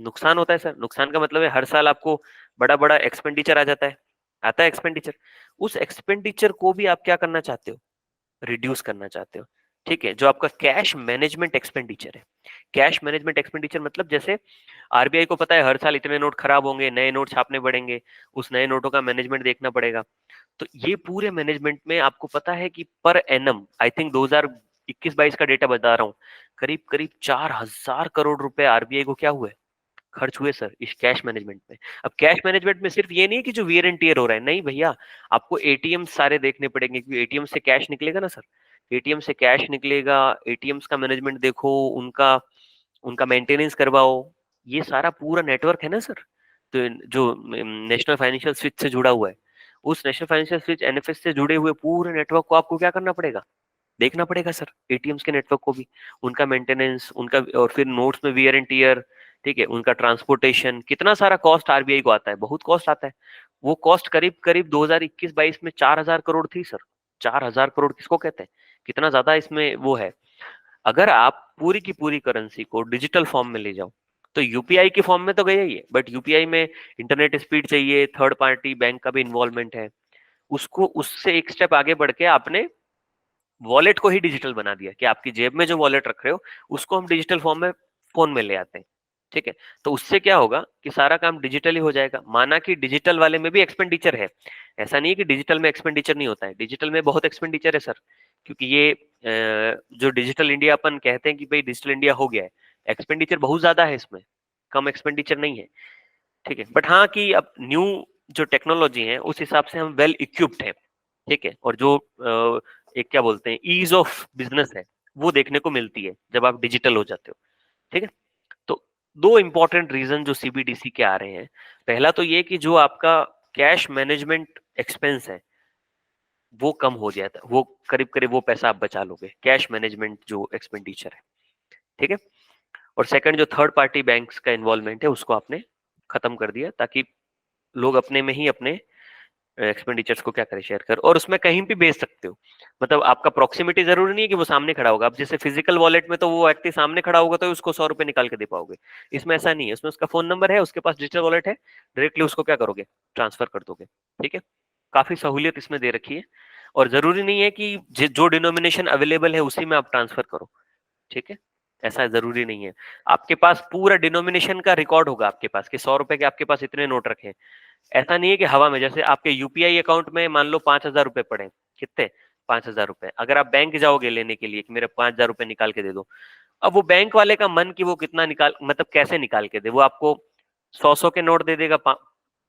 नुकसान होता है सर। नुकसान का मतलब है हर साल आपको बड़ा बड़ा एक्सपेंडिचर आ जाता है, आता है एक्सपेंडिचर। उस एक्सपेंडिचर को भी आप क्या करना चाहते हो, रिड्यूस करना चाहते हो, ठीक है। जो आपका कैश मैनेजमेंट एक्सपेंडिचर है, कैश मैनेजमेंट एक्सपेंडिचर मतलब जैसे आरबीआई को पता है हर साल इतने नोट खराब होंगे, नए नोट छापने पड़ेंगे, उस नए नोटों का मैनेजमेंट देखना पड़ेगा। तो ये पूरे मैनेजमेंट में आपको पता है कि पर एनम, आई थिंक 2021-22 का डेटा बता रहा हूँ, करीब करीब 4,000 करोड़ रुपए आरबीआई को क्या हुए, खर्च हुए सर इस कैश मैनेजमेंट में। अब कैश मैनेजमेंट में सिर्फ ये नहीं है कि जो वियर एंड टियर हो रहा है, नहीं भैया, आपको एटीएम सारे देखने पड़ेंगे, क्योंकि एटीएम से कैश निकलेगा ना सर, एटीएम से कैश निकलेगा, एटीएम्स का मैनेजमेंट देखो, उनका उनका मेंटेनेंस करवाओ, ये सारा पूरा नेटवर्क है ना सर। तो जो नेशनल फाइनेंशियल स्विच से जुड़ा हुआ है, उस नेशनल फाइनेंशियल स्विच एनएफएस से जुड़े हुए पूरे नेटवर्क को आपको क्या करना पड़ेगा, देखना पड़ेगा सर। एटीएम्स के नेटवर्क को भी, उनका मेंटेनेंस, उनका, और फिर नोट्स में वियर एंड टियर, ठीक है, उनका ट्रांसपोर्टेशन, कितना सारा कॉस्ट आरबीआई को आता है, बहुत कॉस्ट आता है। वो कॉस्ट करीब करीब 2021-22 में 4000 करोड़ थी सर। 4000 करोड़ किसको कहते हैं, कितना ज्यादा इसमें वो है। अगर आप पूरी की पूरी करेंसी को डिजिटल फॉर्म में ले जाओ तो यूपीआई की फॉर्म में तो गया ही है, बट यूपीआई में इंटरनेट स्पीड चाहिए, थर्ड पार्टी बैंक का भी इन्वॉल्वमेंट है, उसको उससे एक स्टेप आगे बढ़ के आपने वॉलेट को ही डिजिटल बना दिया कि आपकी जेब में जो वॉलेट रख रहे हो उसको हम डिजिटल फॉर्म में फोन में ले आते हैं। ठीक है, तो उससे क्या होगा कि सारा काम डिजिटली हो जाएगा। माना कि डिजिटल वाले में भी एक्सपेंडिचर है, ऐसा नहीं है कि डिजिटल में एक्सपेंडिचर नहीं होता है, डिजिटल में बहुत एक्सपेंडिचर है सर, क्योंकि ये जो डिजिटल इंडिया अपन कहते हैं कि भाई डिजिटल इंडिया हो गया है, एक्सपेंडिचर बहुत ज्यादा है इसमें, कम एक्सपेंडिचर नहीं है। ठीक है, बट हाँ कि अब न्यू जो टेक्नोलॉजी है उस हिसाब से हम वेल इक्विप्ड है। ठीक है, और जो एक क्या बोलते हैं ईज ऑफ बिजनेस है वो देखने को मिलती है जब आप डिजिटल हो जाते हो। ठीक है, तो दो इंपॉर्टेंट रीजन जो सीबीडीसी के आ रहे हैं, पहला तो ये कि जो आपका कैश मैनेजमेंट एक्सपेंस है वो कम हो जाता है, वो करीब करीब वो पैसा आप बचा लोगे, कैश मैनेजमेंट जो एक्सपेंडिचर है। ठीक है, और सेकंड जो थर्ड पार्टी बैंक्स का इन्वॉल्वमेंट है उसको आपने खत्म कर दिया ताकि लोग अपने में ही अपने एक्सपेंडिचर्स को क्या करें, शेयर कर, और उसमें कहीं भी भेज सकते हो। मतलब आपका प्रॉक्सिमिटी जरूरी नहीं है कि वो सामने खड़ा होगा। अब जैसे फिजिकल वॉलेट में तो वो व्यक्ति सामने खड़ा होगा तो उसको 100 रुपए निकाल के दे पाओगे, इसमें ऐसा नहीं है, उसमें उसका फोन नंबर है, उसके पास डिजिटल वॉलेट है, डायरेक्टली उसको क्या करोगे, ट्रांसफर कर दोगे। ठीक है, काफी सहूलियत इसमें दे रखी है, और जरूरी नहीं है कि जो डिनोमिनेशन अवेलेबल है उसी में आप ट्रांसफर करो। ठीक है, ऐसा जरूरी नहीं है, आपके पास पूरा डिनोमिनेशन का रिकॉर्ड होगा आपके पास कि 100 रुपए के आपके पास इतने नोट रखे हैं। ऐसा नहीं है कि हवा में, जैसे आपके यूपीआई अकाउंट में मान लो 5000 रुपए पड़े, कितने, 5000 रुपए, अगर आप बैंक जाओगे लेने के लिए कि मेरे 5000 रुपए निकाल के दे दो, अब वो बैंक वाले का मन कि वो कितना निकाल, मतलब कैसे निकाल के दे, वो आपको 100 के नोट दे देगा,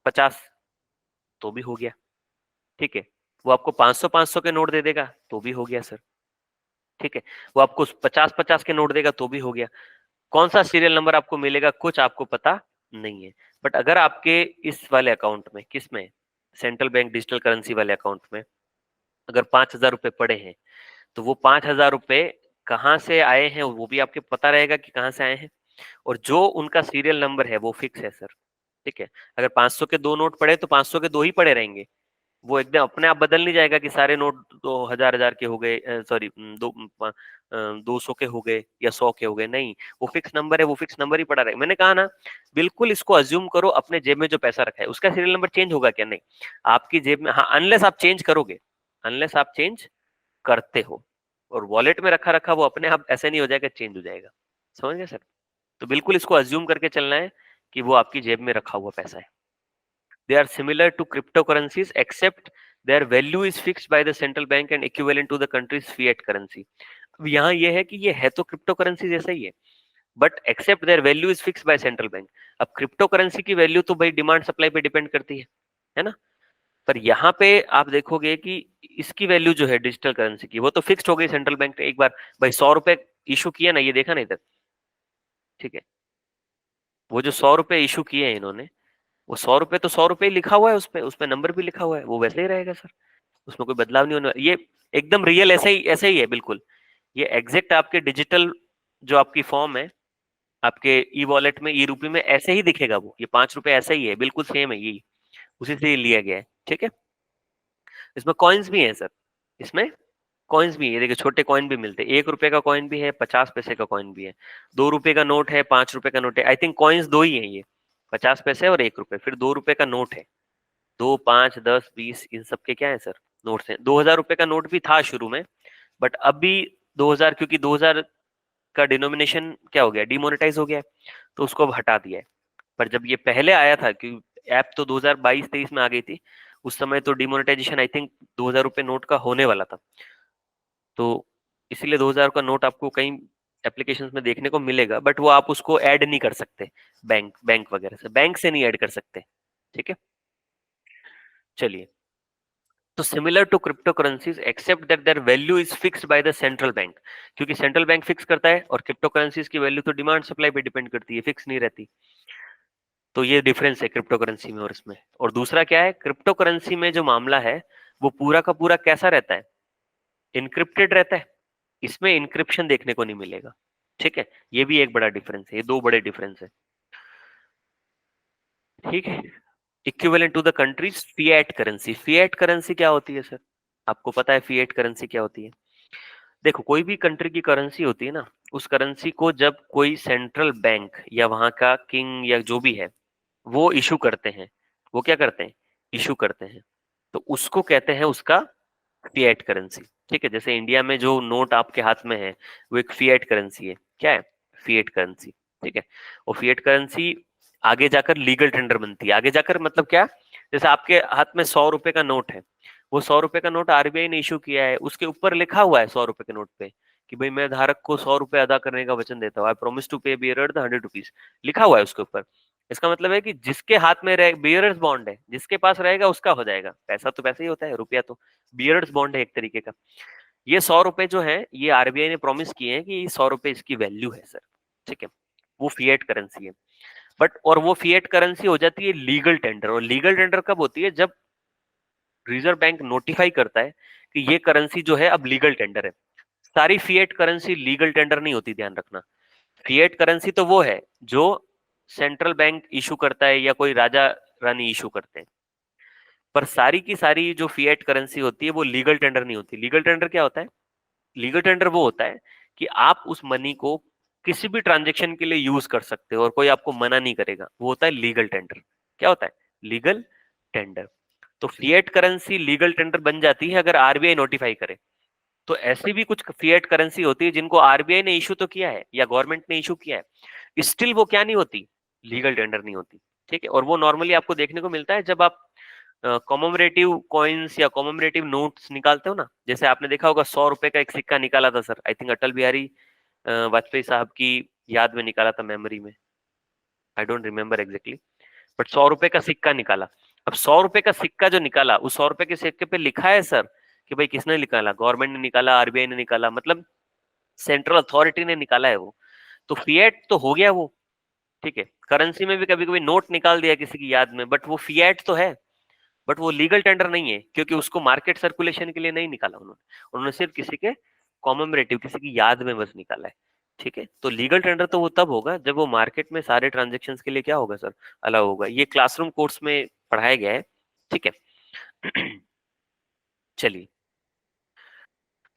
50 तो भी हो गया। ठीक है, वो आपको 500 के नोट दे देगा तो भी हो गया सर। ठीक है, वो आपको 50 के नोट देगा तो भी हो गया। कौन सा सीरियल नंबर आपको मिलेगा कुछ आपको पता नहीं है। बट अगर आपके इस वाले अकाउंट में, किस में, सेंट्रल बैंक डिजिटल करेंसी वाले अकाउंट में अगर 5000 रुपए पड़े हैं तो वो 5000 रुपए कहाँ से आए हैं वो भी आपके पता रहेगा कि कहाँ से आए हैं, और जो उनका सीरियल नंबर है वो फिक्स है सर। ठीक है, अगर 500 के दो नोट पड़े तो 500 के दो ही पड़े रहेंगे, वो एकदम अपने आप बदल नहीं जाएगा कि सारे नोट 2000 के हो गए, सॉरी 200 के हो गए या 100 के हो गए, नहीं, वो फिक्स नंबर है, वो फिक्स नंबर ही पड़ा रहेगा। मैंने कहा ना, बिल्कुल इसको अज्यूम करो अपने जेब में जो पैसा रखा है उसका सीरियल नंबर चेंज होगा क्या, नहीं, आपकी जेब में, हाँ अनलेस आप चेंज करोगे, अनलेस आप चेंज करते हो, और वॉलेट में रखा रखा वो अपने आप ऐसे नहीं हो जाएगा, चेंज हो जाएगा। समझ गए सर, तो बिल्कुल इसको अज्यूम करके चलना है कि वो आपकी जेब में रखा हुआ पैसा है। They are similar to cryptocurrencies except their value is fixed by the central bank and equivalent to the country's fiat currency. अब यहाँ ये है कि ये है तो क्रिप्टो करेंसी जैसा ही है, but except their value is fix by central bank. अब क्रिप्टो करेंसी की वैल्यू तो भाई डिमांड सप्लाई पे डिपेंड करती है ना, पर यहाँ पे आप देखोगे कि इसकी वैल्यू जो है डिजिटल करेंसी की वो तो फिक्स्ड हो गई सेंट्रल बैंक ने, एक बार भाई 100 रुपए इशू किया ना, ये देखा नहीं इधर। ठीक है, वो जो 100 रुपए इशू किए हैं इन्होंने, वो 100 रुपए तो 100 रुपए ही लिखा हुआ है, उस पे नंबर भी लिखा हुआ है, वो वैसे ही रहेगा सर, उसमें कोई बदलाव नहीं होने वाला। ये एकदम रियल ऐसे ही है बिल्कुल, ये एग्जैक्ट आपके डिजिटल जो आपकी फॉर्म है आपके ई वॉलेट में, ई रूपी में ऐसे ही दिखेगा, वो ये 5 रुपए ऐसे ही है, बिल्कुल सेम है, यही उसी से लिया गया है। ठीक है, इसमें कॉइन्स भी है सर, इसमें कॉइन्स भी है, देखिए छोटे कॉइन भी मिलते हैं, 1 रुपए का कॉइन भी है, 50 पैसे का कॉइन भी है, 2 रुपए का नोट है, 5 रुपए का नोट है, आई थिंक कॉइन्स दो ही है ये, 50 पैसे और 1 रुपए, फिर 2 रुपए का नोट है, 2, 5, 10, 20 इन सब के क्या है सर, नोट्स हैं। 2000 रुपए का नोट भी था शुरू में, बट अभी 2000, क्योंकि 2000 का डिनोमिनेशन क्या हो गया, डिमोनेटाइज हो गया है, तो उसको अब हटा दिया है। पर जब ये पहले आया था कि ऐप तो 2022-23 में आ गई थी, उस समय तो डिमोनेटाइजेशन आई थिंक 2000 रुपए नोट का होने वाला था, तो इसीलिए 2000 का नोट आपको कई एप्लीकेशंस में देखने को मिलेगा, बट वो आप उसको ऐड नहीं कर सकते, बैंक वगैरह से, बैंक से नहीं ऐड कर सकते। ठीक है, चलिए, तो similar to crypto currencies except that their value is fixed by the central bank, क्योंकि सेंट्रल बैंक फिक्स करता है, और क्रिप्टो करेंसीज की वैल्यू तो डिमांड सप्लाई पे डिपेंड करती है, फिक्स नहीं रहती। तो ये डिफरेंस है क्रिप्टो करेंसी में और इसमें। और दूसरा क्या है, क्रिप्टो करेंसी में जो मामला है वो पूरा का पूरा कैसा रहता है, इनक्रिप्टेड रहता है, इसमें इंक्रिप्शन देखने को नहीं मिलेगा। ठीक है, ये भी एक बड़ा डिफरेंस है, ये दो बड़े डिफरेंस है। ठीक है, equivalent to the country's fiat currency. Fiat currency क्या होती है सर? आपको पता है फिएट करेंसी क्या होती है? देखो, कोई भी कंट्री की करेंसी होती है ना, उस करेंसी को जब कोई सेंट्रल बैंक या वहां का किंग या जो भी है वो इशू करते हैं, वो क्या करते हैं, इशू करते हैं, तो उसको कहते हैं उसका फिएट करेंसी। ठीक है, जैसे इंडिया में जो नोट आपके हाथ में है वो एक फिएट करेंसी है। क्या है? Fiat currency. ठीक है, और फिएट करेंसी आगे जाकर लीगल टेंडर बनती है। आगे जाकर मतलब क्या? जैसे आपके हाथ में 100 रुपए का नोट है, वो 100 रुपए का नोट आरबीआई ने इशू किया है, उसके ऊपर लिखा हुआ है 100 रुपए के नोट पे कि भाई मैं धारक को 100 रुपए अदा करने का वचन देता हूँ, आई प्रोमिस टू पे बियरर द 100 रुपीज, लिखा हुआ है उसके ऊपर। इसका मतलब है कि जिसके हाथ में रहे बियरर्स बॉन्ड है, जिसके पास रहेगा उसका हो जाएगा। पैसा तो पैसा ही होता है, रुपया तो बियरर्स बॉन्ड है एक तरीके का। ये 100 रुपए जो है ये आरबीआई ने प्रॉमिस किए हैं कि 100 रुपए इसकी वैल्यू है सर। ठीक है, वो फिएट करेंसी है। बट और वो फिएट करेंसी हो जाती है लीगल टेंडर। और लीगल टेंडर कब होती है? जब रिजर्व बैंक नोटिफाई करता है कि ये करेंसी जो है अब लीगल टेंडर है। सारी फिएट करेंसी लीगल टेंडर नहीं होती, ध्यान रखना। फिएट करेंसी तो वो है जो सेंट्रल बैंक इशू करता है या कोई राजा रानी इशू करते हैं, पर सारी की सारी जो फिएट करेंसी होती है वो लीगल टेंडर नहीं होती। लीगल टेंडर क्या होता है? लीगल टेंडर वो होता है कि आप उस मनी को किसी भी ट्रांजेक्शन के लिए यूज कर सकते हो और कोई आपको मना नहीं करेगा, वो होता है लीगल टेंडर। क्या होता है? Legal tender. तो फिएट करेंसी लीगल टेंडर बन जाती है अगर आरबीआई नोटिफाई करे। तो ऐसी भी कुछ फिएट करेंसी होती है जिनको आरबीआई ने इशू तो किया है या गवर्नमेंट ने इशू किया है, स्टिल वो क्या नहीं होती, लीगल टेंडर नहीं होती। ठीक है, और वो नॉर्मली आपको देखने को मिलता है जब आप कॉमोमरेटिव कॉइन्स या कॉमोमरेटिव नोट्स निकालते हो ना। जैसे आपने देखा होगा 100 रुपए का एक सिक्का निकाला था sir, I think Atal Bihari Vajpayee साहब की याद में निकाला था, मेमोरी में, I don't remember exactly, but 100 रुपए का सिक्का निकाला। अब 100 रुपए का सिक्का जो निकाला, उस 100 रुपए के सिक्के पे लिखा है सर कि भाई किसने निकाला, गवर्नमेंट ने निकाला, आरबीआई ने निकाला, मतलब सेंट्रल अथॉरिटी ने निकाला है वो। तो फिएट तो हो गया वो। ठीक है, करेंसी में भी कभी कभी नोट निकाल दिया किसी की याद में, बट वो फिएट तो है, बट वो लीगल टेंडर नहीं है क्योंकि उसको मार्केट सर्कुलेशन के लिए नहीं निकाला उन्होंने। उन्होंने सिर्फ किसी के कॉमेमोरेटिव, किसी की याद में बस निकाला है। ठीक है, तो लीगल टेंडर तो वो तब होगा जब वो मार्केट में सारे ट्रांजेक्शन्स के लिए क्या होगा सर, अलाउ होगा। ये क्लासरूम कोर्स में पढ़ाया गया है। ठीक है चलिए,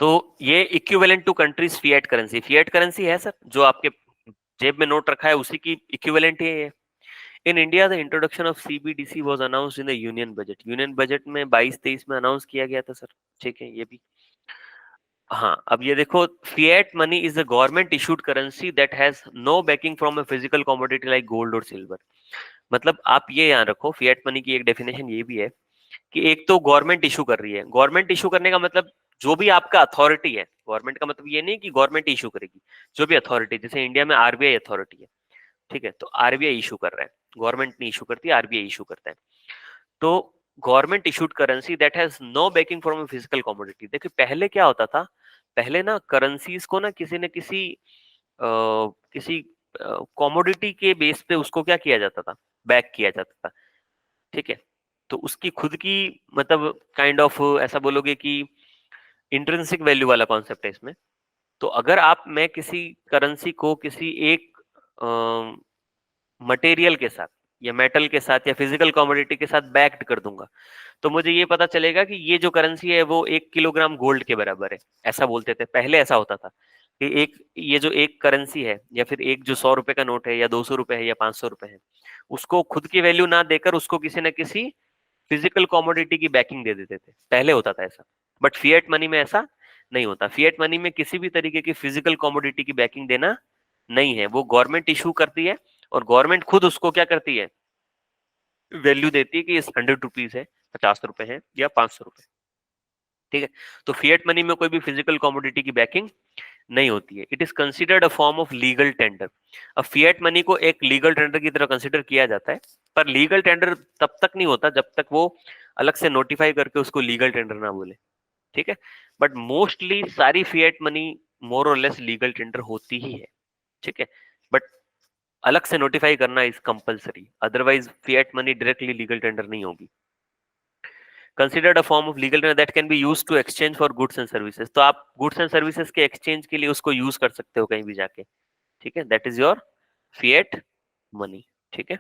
तो ये equivalent to country's fiat currency. Fiat currency है सर जो आपके जेब में नोट रखा है उसी की इक्विवेलेंट है ये। In India the introduction of CBDC was announced in the union budget. Union budget में 22-23 में अनाउंस किया गया था सर। ठीक है, ये भी। हाँ, अब ये देखो, fiat money is the government issued currency that has no backing from a physical commodity like gold और सिल्वर। मतलब आप ये याद रखो, फिएट मनी की एक डेफिनेशन ये भी है कि एक तो गवर्नमेंट इशू कर रही है। गवर्नमेंट इशू करने का मतलब जो भी आपका अथॉरिटी है, गवर्नमेंट का मतलब ये नहीं कि गवर्नमेंट इशू करेगी, जो भी अथॉरिटी, जैसे इंडिया में आरबीआई अथॉरिटी है। ठीक है, तो आरबीआई इशू कर रहा है, गवर्नमेंट नहीं इशू करती, आरबीआई इशू करता है। तो government issued currency that has no backing from a physical commodity. देखिए पहले क्या होता था, पहले ना करेंसीज को ना किसी न किसी कमोडिटी के बेस पे उसको क्या किया जाता था, बैक किया जाता था। ठीक है, तो उसकी खुद की मतलब काइंड ऑफ ऐसा बोलोगे कि इंट्रिंसिक वैल्यू वाला कॉन्सेप्ट है इसमें। तो अगर आप मैं किसी करेंसी को किसी एक मटेरियल के साथ या मेटल के साथ या फिजिकल कमोडिटी के साथ बैक्ड कर दूंगा, तो मुझे ये पता चलेगा कि ये जो करेंसी है वो 1 किलोग्राम गोल्ड के बराबर है। ऐसा बोलते थे पहले, ऐसा होता था कि एक ये जो एक करेंसी है या फिर एक जो 100 रुपए का नोट है या 200 रुपए है या 500 रुपए है, उसको खुद की वैल्यू ना देकर उसको किसी न किसी फिजिकल कमोडिटी की बैकिंग दे देते थे। पहले होता था ऐसा, बट फिएट मनी में ऐसा नहीं होता। फिएट मनी में किसी भी तरीके की फिजिकल कमोडिटी की बैकिंग देना नहीं है, वो गवर्नमेंट इशू करती है और गवर्नमेंट खुद उसको क्या करती है, वैल्यू देती है कि इस 100 रुपीज है, 50 रुपए है या 500 रुपए। ठीक है, तो फिएट मनी में कोई भी फिजिकल कमोडिटी की बैकिंग नहीं होती है। It is considered a form of legal tender. अब फिएट मनी को एक लीगल टेंडर की तरह कंसिडर किया जाता है, पर लीगल टेंडर तब तक नहीं होता जब तक वो अलग से नोटिफाई करके उसको लीगल टेंडर ना बोले। ठीक है, बट मोस्टली सारी फिएट मनी मोर और लेस लीगल टेंडर होती ही है। ठीक है, बट अलग से नोटिफाई करना is compulsory, otherwise fiat money directly legal tender नहीं होगी। Considered a form of legal tender that can be used to exchange for goods and services. तो आप गुड्स एंड सर्विसेज के एक्सचेंज के लिए उसको यूज कर सकते हो कहीं भी जाके। ठीक है, that is your fiat money. ठीक है,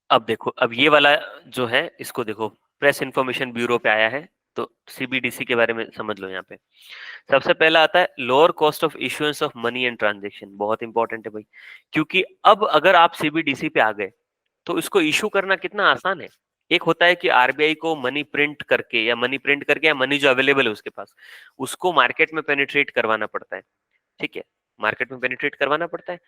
अब देखो, अब ये वाला जो है इसको देखो, प्रेस इंफॉर्मेशन ब्यूरो पे आया है, तो सीबीडीसी के बारे में समझ लो। यहाँ पे सबसे पहला आता है lower cost of issuance of money and transaction. बहुत इंपॉर्टेंट है भाई, क्योंकि अब अगर आप सीबीडीसी पे आ गए तो इसको इशू करना कितना आसान है। एक होता है कि आरबीआई को मनी प्रिंट करके या मनी जो अवेलेबल है उसके पास, उसको मार्केट में पेनिट्रेट करवाना पड़ता है। ठीक है, मार्केट में पेनिट्रेट करवाना पड़ता है,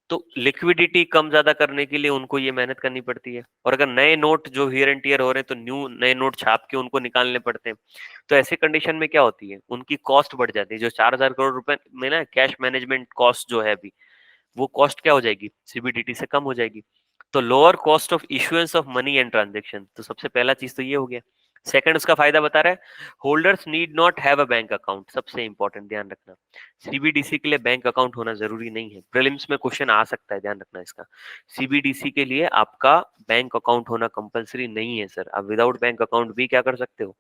तो लिक्विडिटी कम ज्यादा करने के लिए उनको ये मेहनत करनी पड़ती है। और अगर नए नोट जो हियर एंड टीयर हो रहे हैं तो न्यू नए नोट छाप के उनको निकालने पड़ते हैं। तो ऐसी कंडीशन में क्या होती है, उनकी कॉस्ट बढ़ जाती है। जो 4,000 करोड़ रुपए में ना कैश मैनेजमेंट कॉस्ट जो है अभी, वो कॉस्ट क्या हो जाएगी, सीबीडीटी से कम हो जाएगी। तो lower cost of issuance of money and transaction, तो सबसे पहला चीज तो ये हो गया। सेकंड उसका फायदा बता रहा है, holders need not have a bank account. सबसे इंपॉर्टेंट, ध्यान रखना, सीबीडीसी के लिए बैंक अकाउंट होना जरूरी नहीं है। प्रीलिम्स में क्वेश्चन आ सकता है, ध्यान रखना इसका। सीबीडीसी के लिए आपका बैंक अकाउंट होना कंपलसरी नहीं है सर। आप विदाउट बैंक अकाउंट भी क्या कर सकते हो,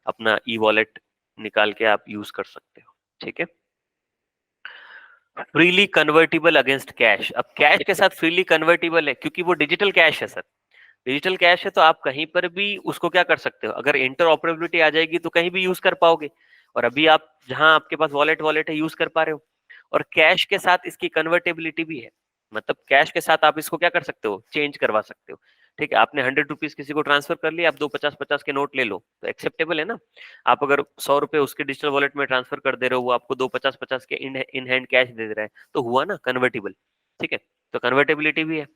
अपना ई वॉलेट निकाल के आप यूज कर सकते हो। ठीक है, फ्रीली कन्वर्टिबल अगेंस्ट कैश। अब कैश के साथ फ्रीली कन्वर्टिबल है क्योंकि वो डिजिटल कैश है सर। डिजिटल कैश है तो आप कहीं पर भी उसको क्या कर सकते हो, अगर इंटर ऑपरेबिलिटी आ जाएगी तो कहीं भी यूज कर पाओगे। और अभी आप जहां आपके पास वॉलेट वॉलेट है यूज कर पा रहे हो। और कैश के साथ इसकी कन्वर्टेबिलिटी भी है, मतलब कैश के साथ आप इसको क्या कर सकते हो, चेंज करवा सकते हो। ठीक है, आपने 100 रुपीज किसी को ट्रांसफर कर लिया, आप 2 50 50 के नोट ले लो, तो एक्सेप्टेबल है ना। आप अगर 100 रुपए उसके डिजिटल वॉलेट में ट्रांसफर कर दे रहे हो, वो आपको 2 50 50 के इन हैंड कैश दे दे रहा है, तो हुआ ना कन्वर्टेबल। ठीक है, तो कन्वर्टेबिलिटी भी है।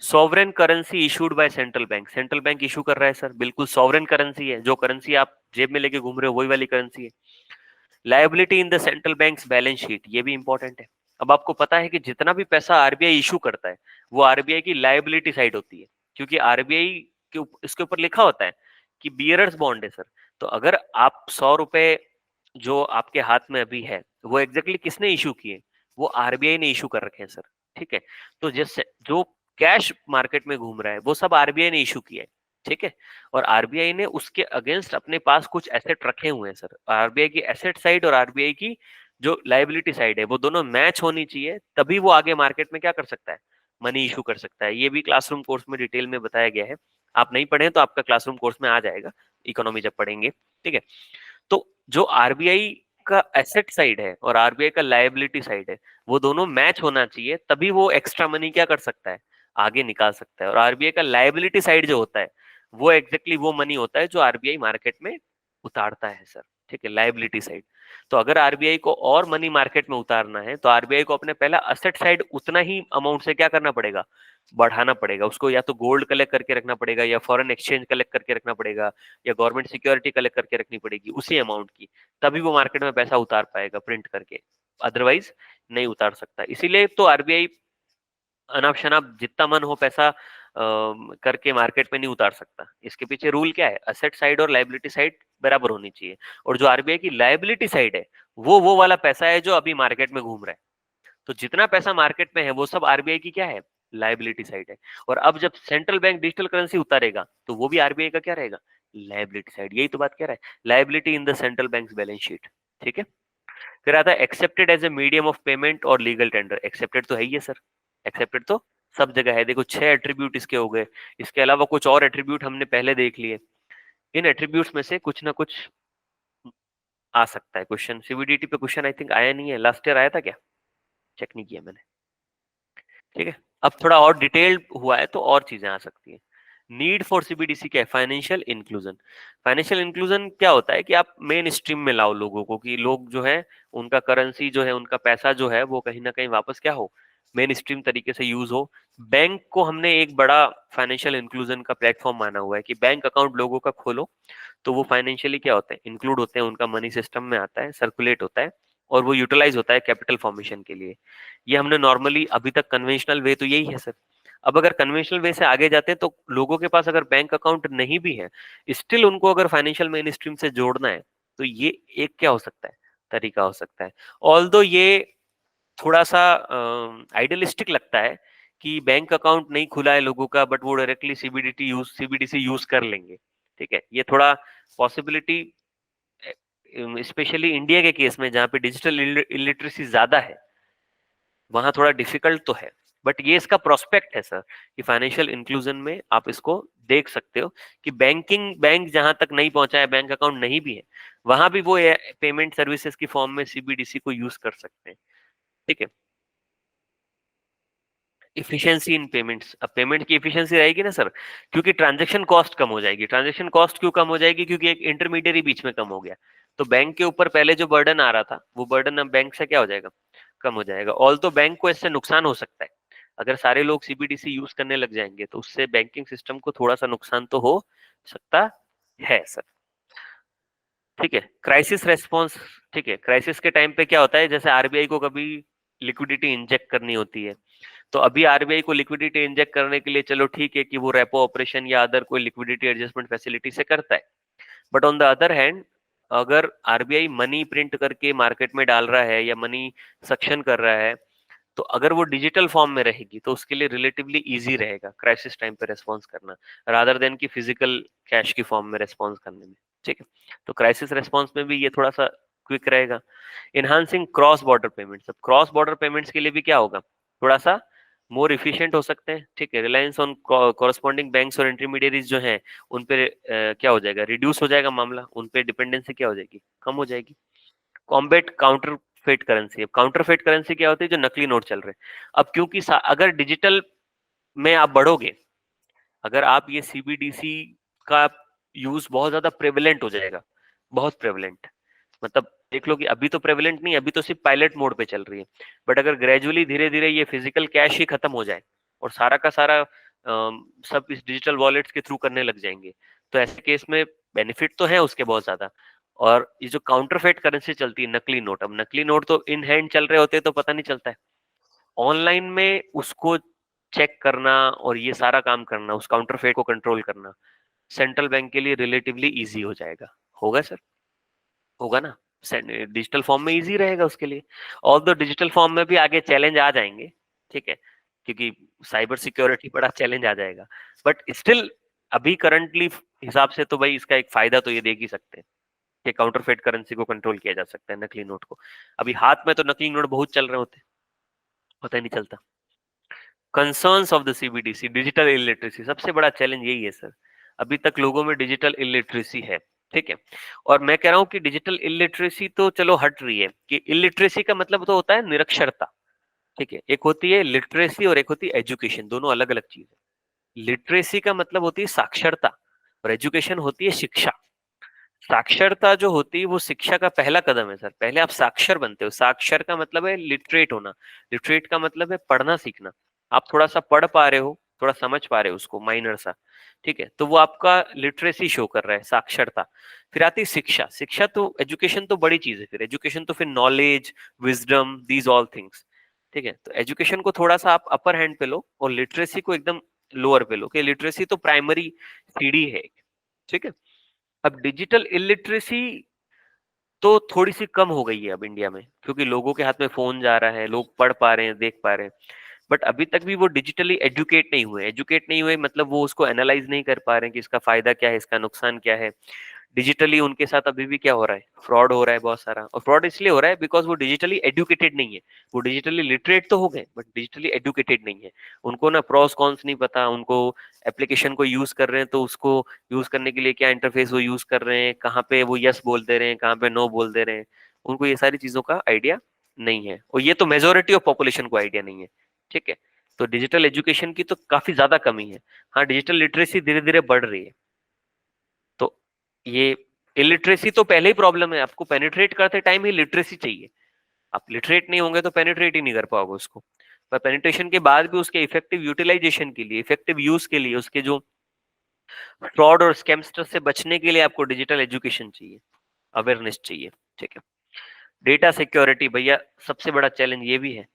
Sovereign currency issued bye central bank, central bank issue कर रहा है सर, बिल्कुल सॉवरेन करेंसी है, जो करेंसी आप जेब में लेके घूम रहे हो वही वाली करेंसी है। Liability in the central banks balance sheet, ये भी इंपॉर्टेंट है। अब आपको पता है कि जितना भी पैसा आरबीआई इशू करता है वो आरबीआई की लायबिलिटी साइड होती है, क्योंकि आरबीआई के इसके ऊपर लिखा होता है कि बियरर्स बॉन्ड है सर। तो अगर आप 100 रुपए जो आपके हाथ में अभी है वो एग्जैक्टली किसने इशू किए, वो आरबीआई ने इशू कर रखे हैं सर। ठीक है, तो जैसे जो कैश मार्केट में घूम रहा है वो सब आरबीआई ने इशू किया है। ठीक है, और आरबीआई ने उसके अगेंस्ट अपने पास कुछ एसेट रखे हुए हैं सर। आरबीआई की एसेट साइड और आरबीआई की जो लाइबिलिटी साइड है वो दोनों मैच होनी चाहिए, तभी वो आगे मार्केट में क्या कर सकता है, मनी इशू कर सकता है। ये भी क्लासरूम कोर्स में डिटेल में बताया गया है, आप नहीं पढ़े तो आपका क्लासरूम कोर्स में आ जाएगा, इकोनॉमी जब पढ़ेंगे। ठीक है, तो जो आरबीआई का एसेट साइड है और आरबीआई का लायबिलिटी साइड है वो दोनों मैच होना चाहिए, तभी वो एक्स्ट्रा मनी क्या कर सकता है, आगे निकाल सकता है। और आरबीआई का लायबिलिटी साइड जो होता है वो एग्जैक्टली वो मनी होता है जो आरबीआई मार्केट में उतारता है सर। ठीक है, लायबिलिटी साइड। तो अगर आरबीआई को और मनी मार्केट में उतारना है तो आरबीआई को अपने पहला असेट साइड उतना ही अमाउंट से क्या करना पड़ेगा, बढ़ाना पड़ेगा। उसको या तो गोल्ड कलेक्ट करके रखना पड़ेगा, या फॉरेन एक्सचेंज कलेक्ट करके रखना पड़ेगा, या गवर्नमेंट सिक्योरिटी कलेक्ट करके रखनी पड़ेगी उसी अमाउंट की, तभी वो मार्केट में पैसा उतार पाएगा प्रिंट करके, अदरवाइज नहीं उतार सकता। इसीलिए तो आरबीआई अनाप शनाप जितना मन हो पैसा करके मार्केट में नहीं उतार सकता। इसके पीछे रूल क्या है, असेट साइड और लाइबिलिटी साइड बराबर होनी चाहिए। और जो आरबीआई की लाइबिलिटी साइड है वो वाला पैसा है जो अभी मार्केट में घूम रहा है। तो जितना पैसा मार्केट में है वो सब आरबीआई की क्या है, लाइबिलिटी साइड है। और अब जब सेंट्रल बैंक डिजिटल करेंसी उतारेगा तो वो भी आरबीआई का क्या रहेगा, लाइबिलिटी साइड। यही तो बात कह रहा है, liability in the central bank balance sheet. ठीक है, फिर आता है accepted as a medium of payment और लीगल टेंडर। एक्सेप्टेड तो है ही है सर, एक्सेप्टेड तो सब जगह है। देखो 6 एट्रीब्यूट इसके हो गए, इसके अलावा कुछ और एट्रीब्यूट हमने पहले देख लिए। इन एट्रीब्यूट्स में से कुछ ना कुछ आ सकता है क्वेश्चन। सीबीडीटी पे क्वेश्चन आई थिंक आया नहीं है, लास्ट ईयर आया था क्या, चेक नहीं किया मैंने। ठीक है, अब थोड़ा और डिटेल्ड हुआ है तो और चीजें आ सकती है। नीड फॉर सीबीडीसी क्या है, फाइनेंशियल इंक्लूजन। फाइनेंशियल इंक्लूजन क्या होता है कि आप मेन स्ट्रीम में लाओ लोगों को, कि लोग जो है उनका करेंसी जो है, उनका पैसा जो है वो कहीं ना कहीं वापस क्या हो, मेन स्ट्रीम तरीके से यूज हो। बैंक को हमने एक बड़ा फाइनेंशियल इंक्लूजन का प्लेटफॉर्म माना हुआ है कि बैंक अकाउंट लोगों का खोलो तो वो फाइनेंशियली क्या होते हैं, इंक्लूड होते हैं, उनका मनी सिस्टम में आता है, सर्कुलेट होता है और वो यूटिलाइज होता है कैपिटल फॉर्मेशन के लिए। ये हमने नॉर्मली अभी तक कन्वेंशनल वे तो यही है सर। अब अगर कन्वेंशनल वे से आगे जाते हैं तो लोगों के पास अगर बैंक अकाउंट नहीं भी है, स्टिल उनको अगर फाइनेंशियल मेन स्ट्रीम से जोड़ना है तो ये एक क्या हो सकता है, तरीका हो सकता है। ऑल्दो ये थोड़ा सा आइडियलिस्टिक लगता है कि बैंक अकाउंट नहीं खुला है लोगों का बट वो डायरेक्टली सीबीडीसी यूज कर लेंगे। ठीक है, ये थोड़ा पॉसिबिलिटी स्पेशली इंडिया के केस में जहाँ पे डिजिटल इलिटरेसी ज्यादा है वहां थोड़ा डिफिकल्ट तो है। बट ये इसका प्रोस्पेक्ट है सर कि फाइनेंशियल इंक्लूजन में आप इसको देख सकते हो कि बैंक जहां तक नहीं पहुंचा है, बैंक अकाउंट नहीं भी है, वहां भी वो पेमेंट सर्विसेज की फॉर्म में सीबीडीसी को यूज कर सकते हैं। ठीक है। इफिशियंसी इन पेमेंट्स, अब पेमेंट की इफिशियंसी रहेगी ना सर, क्योंकि ट्रांजेक्शन कॉस्ट कम हो जाएगी। ट्रांजेक्शन कॉस्ट क्यों कम हो जाएगी? क्योंकि एक इंटरमीडियरी बीच में कम हो गया। तो बैंक के ऊपर पहले जो बर्डन आ रहा था, वो बर्डन अब बैंक से क्या हो जाएगा? कम हो जाएगा। ऑल तो बैंक को इससे नुकसान हो सकता है, अगर सारे लोग सीबीडीसी यूज करने लग जाएंगे तो उससे बैंकिंग सिस्टम को थोड़ा सा नुकसान तो हो सकता है सर। ठीक है। क्राइसिस रेस्पॉन्स, ठीक है, क्राइसिस के टाइम पे क्या होता है, जैसे आरबीआई को कभी लिक्विडिटी इंजेक्ट करनी होती है, तो अभी आरबीआई को लिक्विडिटी इंजेक्ट करने के लिए चलो ठीक है कि वो रेपो ऑपरेशन या अदर कोई लिक्विडिटी एडजस्टमेंट फैसिलिटी से करता है, but on the other hand अगर आरबीआई मनी प्रिंट करके मार्केट में डाल रहा है या मनी सक्शन कर रहा है, तो अगर वो डिजिटल फॉर्म में रहेगी तो उसके लिए रिलेटिवली इजी रहेगा क्राइसिस टाइम पे रेस्पॉन्स करना, रादर देन की फिजिकल कैश की फॉर्म में रेस्पॉन्स करने में। ठीक है। तो क्राइसिस रेस्पॉन्स में भी ये थोड़ा सा क्विक रहेगा। इनहांसिंग क्रॉस बॉर्डर पेमेंट्स, अब क्रॉस बॉर्डर पेमेंट्स के लिए भी क्या होगा, थोड़ा सा मोर इफिशिएंट हो सकते हैं। ठीक है। रिलायंस ऑन कॉरस्पॉन्डिंग बैंक्स और इंटरमीडियरीज जो हैं उन पे क्या हो जाएगा, रिड्यूस हो जाएगा मामला, उन पे डिपेंडेंसी क्या हो जाएगी, कम हो जाएगी। कॉम्बेट काउंटर फेट करेंसी, अब काउंटर फेट करेंसी क्या होती है, जो नकली नोट चल रहे हैं। अब क्योंकि अगर डिजिटल में आप बढ़ोगे, अगर आप ये सीबीडीसी का यूज बहुत ज्यादा प्रेवलेंट हो जाएगा, बहुत प्रेवलेंट, मतलब देख लो कि अभी तो प्रेवलेंट नहीं, अभी तो सिर्फ पायलट मोड पे चल रही है, बट अगर ग्रेजुअली धीरे धीरे ये फिजिकल कैश ही खत्म हो जाए और सारा का सारा सब इस डिजिटल वॉलेट्स के थ्रू करने लग जाएंगे, तो ऐसे केस में बेनिफिट तो है उसके बहुत ज्यादा। और ये जो काउंटरफेट करेंसी चलती है, नकली नोट, अब नकली नोट तो इन हैंड चल रहे होते हैं तो पता नहीं चलता है, ऑनलाइन में उसको चेक करना और ये सारा काम करना, उस काउंटरफेट को कंट्रोल करना सेंट्रल बैंक के लिए रिलेटिवली इजी हो जाएगा। होगा सर? होगा ना? डिजिटल फॉर्म में इजी रहेगा उसके लिए। और तो डिजिटल फॉर्म में भी आगे चैलेंज आ जाएंगे, ठीक है, क्योंकि साइबर सिक्योरिटी बड़ा चैलेंज आ जाएगा, बट स्टिल अभी करंटली हिसाब से तो भाई इसका एक फायदा तो ये देख ही सकते हैं कि काउंटरफेट करेंसी को कंट्रोल किया जा सकता है, नकली नोट को। अभी हाथ में तो नकली नोट बहुत चल रहे होते हैं, पता ही नहीं चलता। Concerns of the CBDC, digital illiteracy, सबसे बड़ा चैलेंज यही है सर, अभी तक लोगों में डिजिटल इलिटरेसी है। ठीक है। और मैं कह रहा हूं कि डिजिटल इलिटरेसी तो चलो हट रही है, कि इलिटरेसी का मतलब तो होता है निरक्षरता। ठीक है। एक होती है लिटरेसी और एक होती है एजुकेशन, दोनों अलग अलग चीज है। लिटरेसी का मतलब होती है साक्षरता और एजुकेशन होती है शिक्षा। साक्षरता जो होती है वो शिक्षा का पहला कदम है सर, पहले आप साक्षर बनते हो। साक्षर का मतलब है लिटरेट होना, लिटरेट का मतलब है पढ़ना सीखना। आप थोड़ा सा पढ़ पा रहे हो, थोड़ा समझ पा रहे हो उसको, माइनर सा, ठीक है, तो वो आपका लिटरेसी शो कर रहा है, साक्षरता। फिर आती है शिक्षा, शिक्षा तो एजुकेशन तो बड़ी चीज है, फिर एजुकेशन तो फिर knowledge, wisdom, these all things. ठीक है। तो एजुकेशन को थोड़ा सा आप अपर हैंड पे लो और लिटरेसी को एकदम लोअर पे लो, कि लिटरेसी तो प्राइमरी सीढ़ी है। ठीक है। अब डिजिटल इलिटरेसी तो थोड़ी सी कम हो गई है अब इंडिया में, क्योंकि लोगों के हाथ में फोन जा रहा है, लोग पढ़ पा रहे हैं, देख पा रहे हैं, बट अभी तक भी वो डिजिटली एजुकेट नहीं हुए। एजुकेट नहीं हुए मतलब वो उसको एनालाइज नहीं कर पा रहे हैं कि इसका फायदा क्या है, इसका नुकसान क्या है। डिजिटली उनके साथ अभी भी क्या हो रहा है, फ्रॉड हो रहा है बहुत सारा, और फ्रॉड इसलिए हो रहा है बिकॉज वो डिजिटली एडुकेटेड नहीं है। वो डिजिटली लिटरेट तो हो गए बट डिजिटली एडुकेटेड नहीं है। उनको ना प्रोस कॉन्स नहीं पता, उनको एप्लीकेशन को यूज कर रहे हैं तो उसको यूज करने के लिए क्या इंटरफेस वो यूज कर रहे हैं, कहाँ पे वो यस बोल दे रहे हैं, कहाँ पे नो बोल दे रहे हैं, उनको ये सारी चीजों का आइडिया नहीं है, और ये तो मेजोरिटी ऑफ पॉपुलेशन को आइडिया नहीं है। ठीक है। तो डिजिटल एजुकेशन की तो काफी ज्यादा कमी है। हाँ, डिजिटल लिटरेसी धीरे धीरे बढ़ रही है। तो ये इलिटरेसी तो पहले ही प्रॉब्लम है, आपको पेनिट्रेट करते टाइम ही लिटरेसी चाहिए। आप लिटरेट नहीं होंगे तो पेनिट्रेट ही नहीं कर पाओगे उसको। पर पेनिट्रेशन के बाद भी उसके इफेक्टिव यूटिलाइजेशन के लिए, इफेक्टिव यूज के लिए, उसके जो फ्रॉड और स्कैमस्टर से बचने के लिए आपको डिजिटल एजुकेशन चाहिए, अवेयरनेस चाहिए। ठीक है। डेटा सिक्योरिटी भैया, सबसे बड़ा चैलेंज ये भी है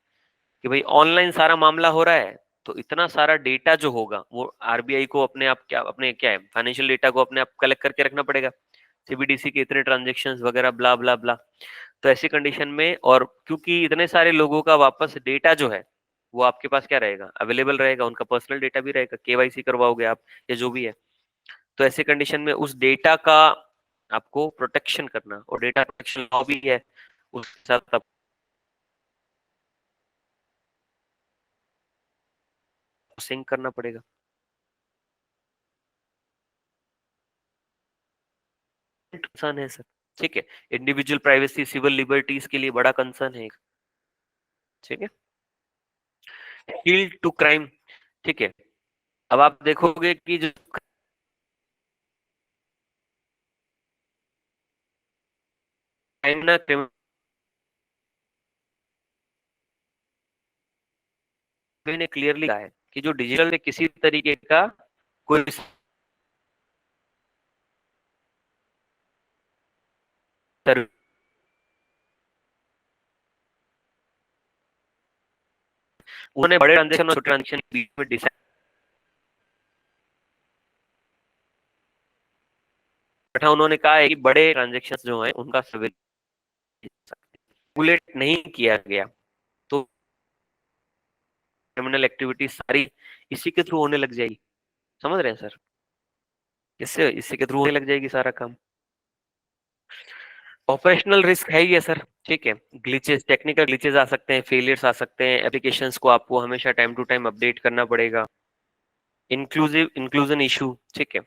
कि भाई ऑनलाइन सारा मामला हो रहा है, तो इतना सारा डेटा जो होगा वो आरबीआई को अपने आप क्या, अपने क्या है, फाइनेंशियल डेटा को अपने आप कलेक्ट करके रखना पड़ेगा, सीबीडीसी के इतने ट्रांजेक्शन्स वगैरह ब्ला ब्ला ब्ला। तो ऐसी कंडीशन में, और क्योंकि इतने सारे लोगों का वापस डेटा जो है वो आपके पास क्या रहेगा, अवेलेबल रहेगा, उनका पर्सनल डेटा भी रहेगा, केवाईसी करवाओगे आप या जो भी है, तो ऐसे कंडीशन में उस डेटा का आपको प्रोटेक्शन करना, और डेटा प्रोटेक्शन लॉ भी है उसके साथ सिंक करना पड़ेगा। कंसर्न है सर, ठीक है। इंडिविजुअल प्राइवेसी सिविल लिबर्टीज के लिए बड़ा कंसर्न है, ठीक है। हील्ड टू क्राइम, ठीक है। अब आप देखोगे कि जो क्राइम ना ने क्लियरली कहा है कि जो डिजिटल से किसी तरीके का कोई सर्विस, उन्होंने बड़े ट्रांजेक्शन और छोटे ट्रांजेक्शन के बीच में डिसाइड बैठा, उन्होंने कहा है कि बड़े ट्रांजेक्शन जो है उनका सर्विस रेगुलेट नहीं किया गया तो क्रिमिनल एक्टिविटी सारी इसी के थ्रू होने लग जाएगी। समझ रहे हैं सर, इससे इसी के थ्रू होने लग जाएगी सारा काम। ऑपरेशनल रिस्क है ही है सर, ठीक है। ग्लिचेस, टेक्निकल ग्लिचेस आ सकते हैं, फेलियर्स आ सकते हैं, एप्लीकेशंस को आपको हमेशा टाइम टू टाइम अपडेट करना पड़ेगा। इंक्लूजन इशू, ठीक है।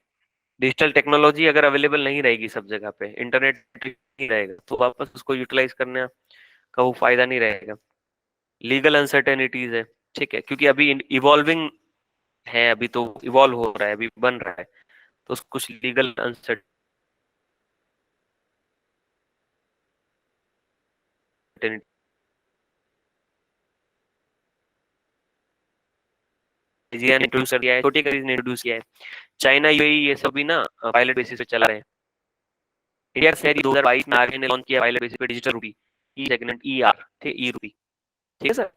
डिजिटल टेक्नोलॉजी अगर अवेलेबल नहीं रहेगी सब जगह पे, इंटरनेट नहीं रहेगा, तो वापस उसको यूटिलाइज करने का वो फायदा नहीं रहेगा। लीगल अनसर्टेनिटीज है, ठीक है, क्योंकि अभी इवॉल्विंग है, अभी तो इवॉल्व हो रहा है, अभी बन रहा है, तो कुछ लीगल अनसर्टेनिटीज ने इंट्रोड्यूस कर दिया है, छोटी कंट्रीज ने इंट्रोड्यूस किया है। चाइना, यूएई, ये सभी ना पायलट बेसिस पे चला रहे हैं। इंडिया का शहरी 2022 में आरबीआई ने लॉन्च किया पायलट बेसिस पे डिजिटल रूपी, ई सेगमेंट, ई आर थे, ई रूपी, ठीक है सर।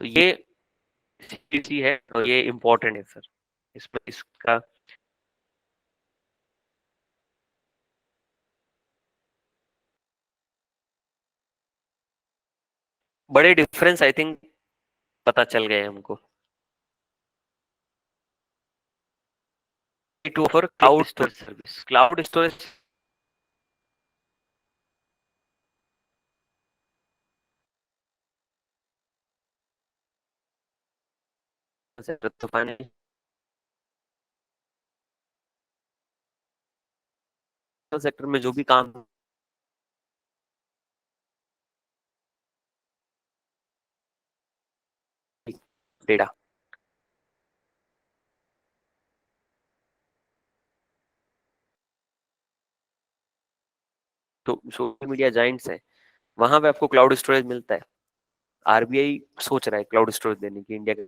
तो ये सीसी है और ये इम्पोर्टेंट है सर, इसमें इसका बड़े डिफरेंस आई थिंक पता चल गए हमको। To offer cloud storage service, cloud storage तो फाइनेंशियल सेक्टर में जो भी काम डेटा, तो सोशल मीडिया जाइंट्स है, वहां पे आपको क्लाउड स्टोरेज मिलता है। आरबीआई सोच रहा है क्लाउड स्टोरेज देने की इंडिया के,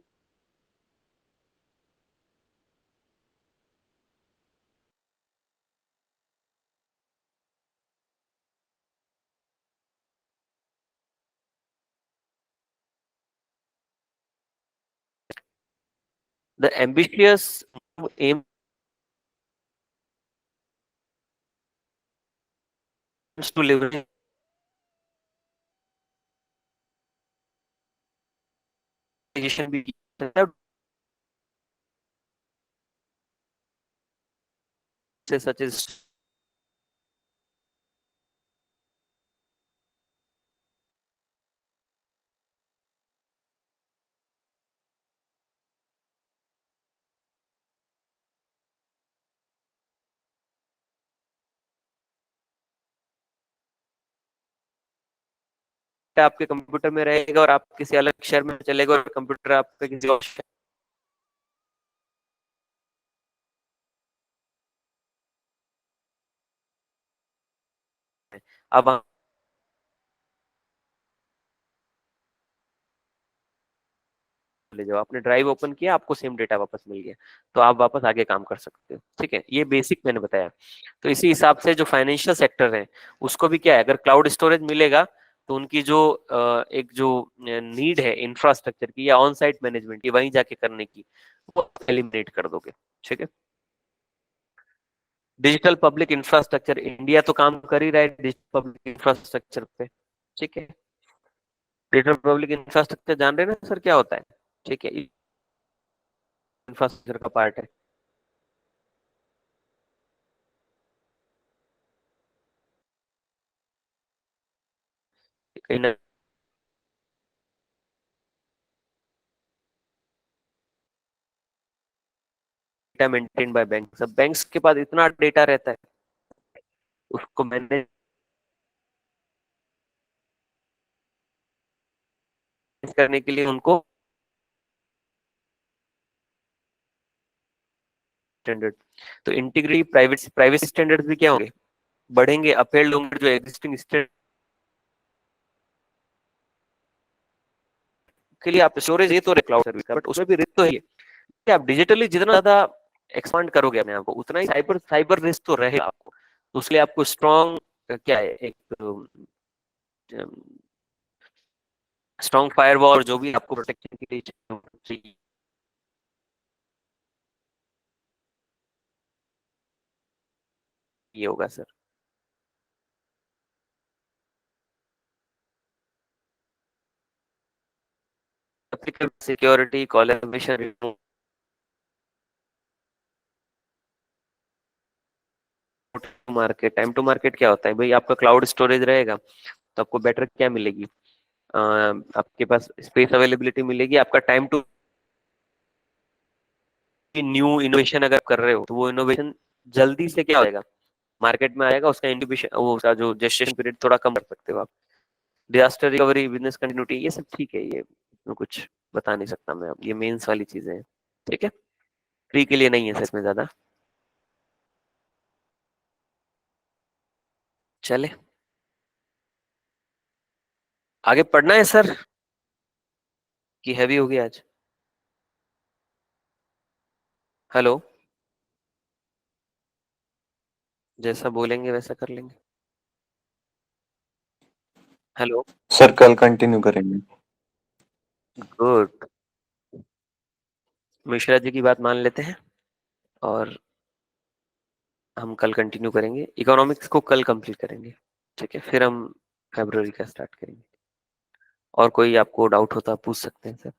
the ambitious aims to leverage भी such as आपके कंप्यूटर में रहेगा और आप किसी अलग शहर में चलेगा और कंप्यूटर आपका किसी और शहर, अब ले जाओ, आपने ड्राइव ओपन किया, आपको सेम डेटा वापस मिल गया, तो आप वापस आगे काम कर सकते हो, ठीक है। ये बेसिक मैंने बताया। तो इसी हिसाब से जो फाइनेंशियल सेक्टर है उसको भी क्या है, अगर क्लाउड स्टोरेज मिलेगा तो उनकी जो एक जो नीड है इंफ्रास्ट्रक्चर की या ऑन साइट मैनेजमेंट की वहीं जाके करने की, वो एलिमिनेट कर दोगे, ठीक है। डिजिटल पब्लिक इंफ्रास्ट्रक्चर, इंडिया तो काम कर ही रहा है डिजिटल पब्लिक इंफ्रास्ट्रक्चर पे, ठीक है। डिजिटल पब्लिक इंफ्रास्ट्रक्चर जान रहे हैं ना सर क्या होता है, ठीक है, इंफ्रास्ट्रक्चर का पार्ट है। कहीं ना डेटा मेंटेन बाय बैंक। सब बैंक्स के पास इतना डेटा रहता है, उसको मैनेज करने के लिए उनको स्टैंडर्ड, तो इंटीग्रिटी प्राइवेसी स्टैंडर्ड्स भी क्या होंगे, बढ़ेंगे, अपहेल्ड होंगे जो एग्जिस्टिंग स्टैंडर्ड के लिए। आप स्टोरेज ये तो क्लाउड सर्विस का, बट उसमें भी रिस्क तो है कि आप डिजिटली जितना ज्यादा एक्सपांड करोगे अपने आप को, उतना ही साइबर साइबर रिस्क तो रहेगा आपको। तो उसके लिए आपको स्ट्रॉन्ग क्या है, एक स्ट्रॉन्ग फायरवॉल, जो भी आपको प्रोटेक्शन के लिए चाहिए ये होगा sir. Security, collaboration, market, time to market क्या होता है भाई, आपका क्लाउड स्टोरेज रहेगा तो आपको बेटर क्या मिलेगी, आपके पास स्पेस अवेलेबिलिटी मिलेगी, आपका टाइम टू न्यू इनोवेशन अगर कर रहे हो तो वो इनोवेशन जल्दी से क्या होगा, मार्केट में आएगा, उसका इंक्यूबेशन, वो उसका जो जेस्टेशन पीरियड थोड़ा कम कर सकते हो आप। डिजास्टर रिकवरी, बिजनेस कंटिन्यूटी, ये सब ठीक है, ये मैं कुछ बता नहीं सकता मैं, अब ये मेंस वाली चीजें हैं, ठीक है, फ्री के लिए नहीं है सर इसमें ज्यादा। चले आगे पढ़ना है सर कि हैवी हो गया आज? हेलो, जैसा बोलेंगे वैसा कर लेंगे। हेलो, सर कल कंटिन्यू करेंगे। गुड, मिश्रा जी की बात मान लेते हैं और हम कल कंटिन्यू करेंगे, इकोनॉमिक्स को कल कंप्लीट करेंगे, ठीक है, फिर हम फरवरी का स्टार्ट करेंगे। और कोई आपको डाउट होता पूछ सकते हैं सर।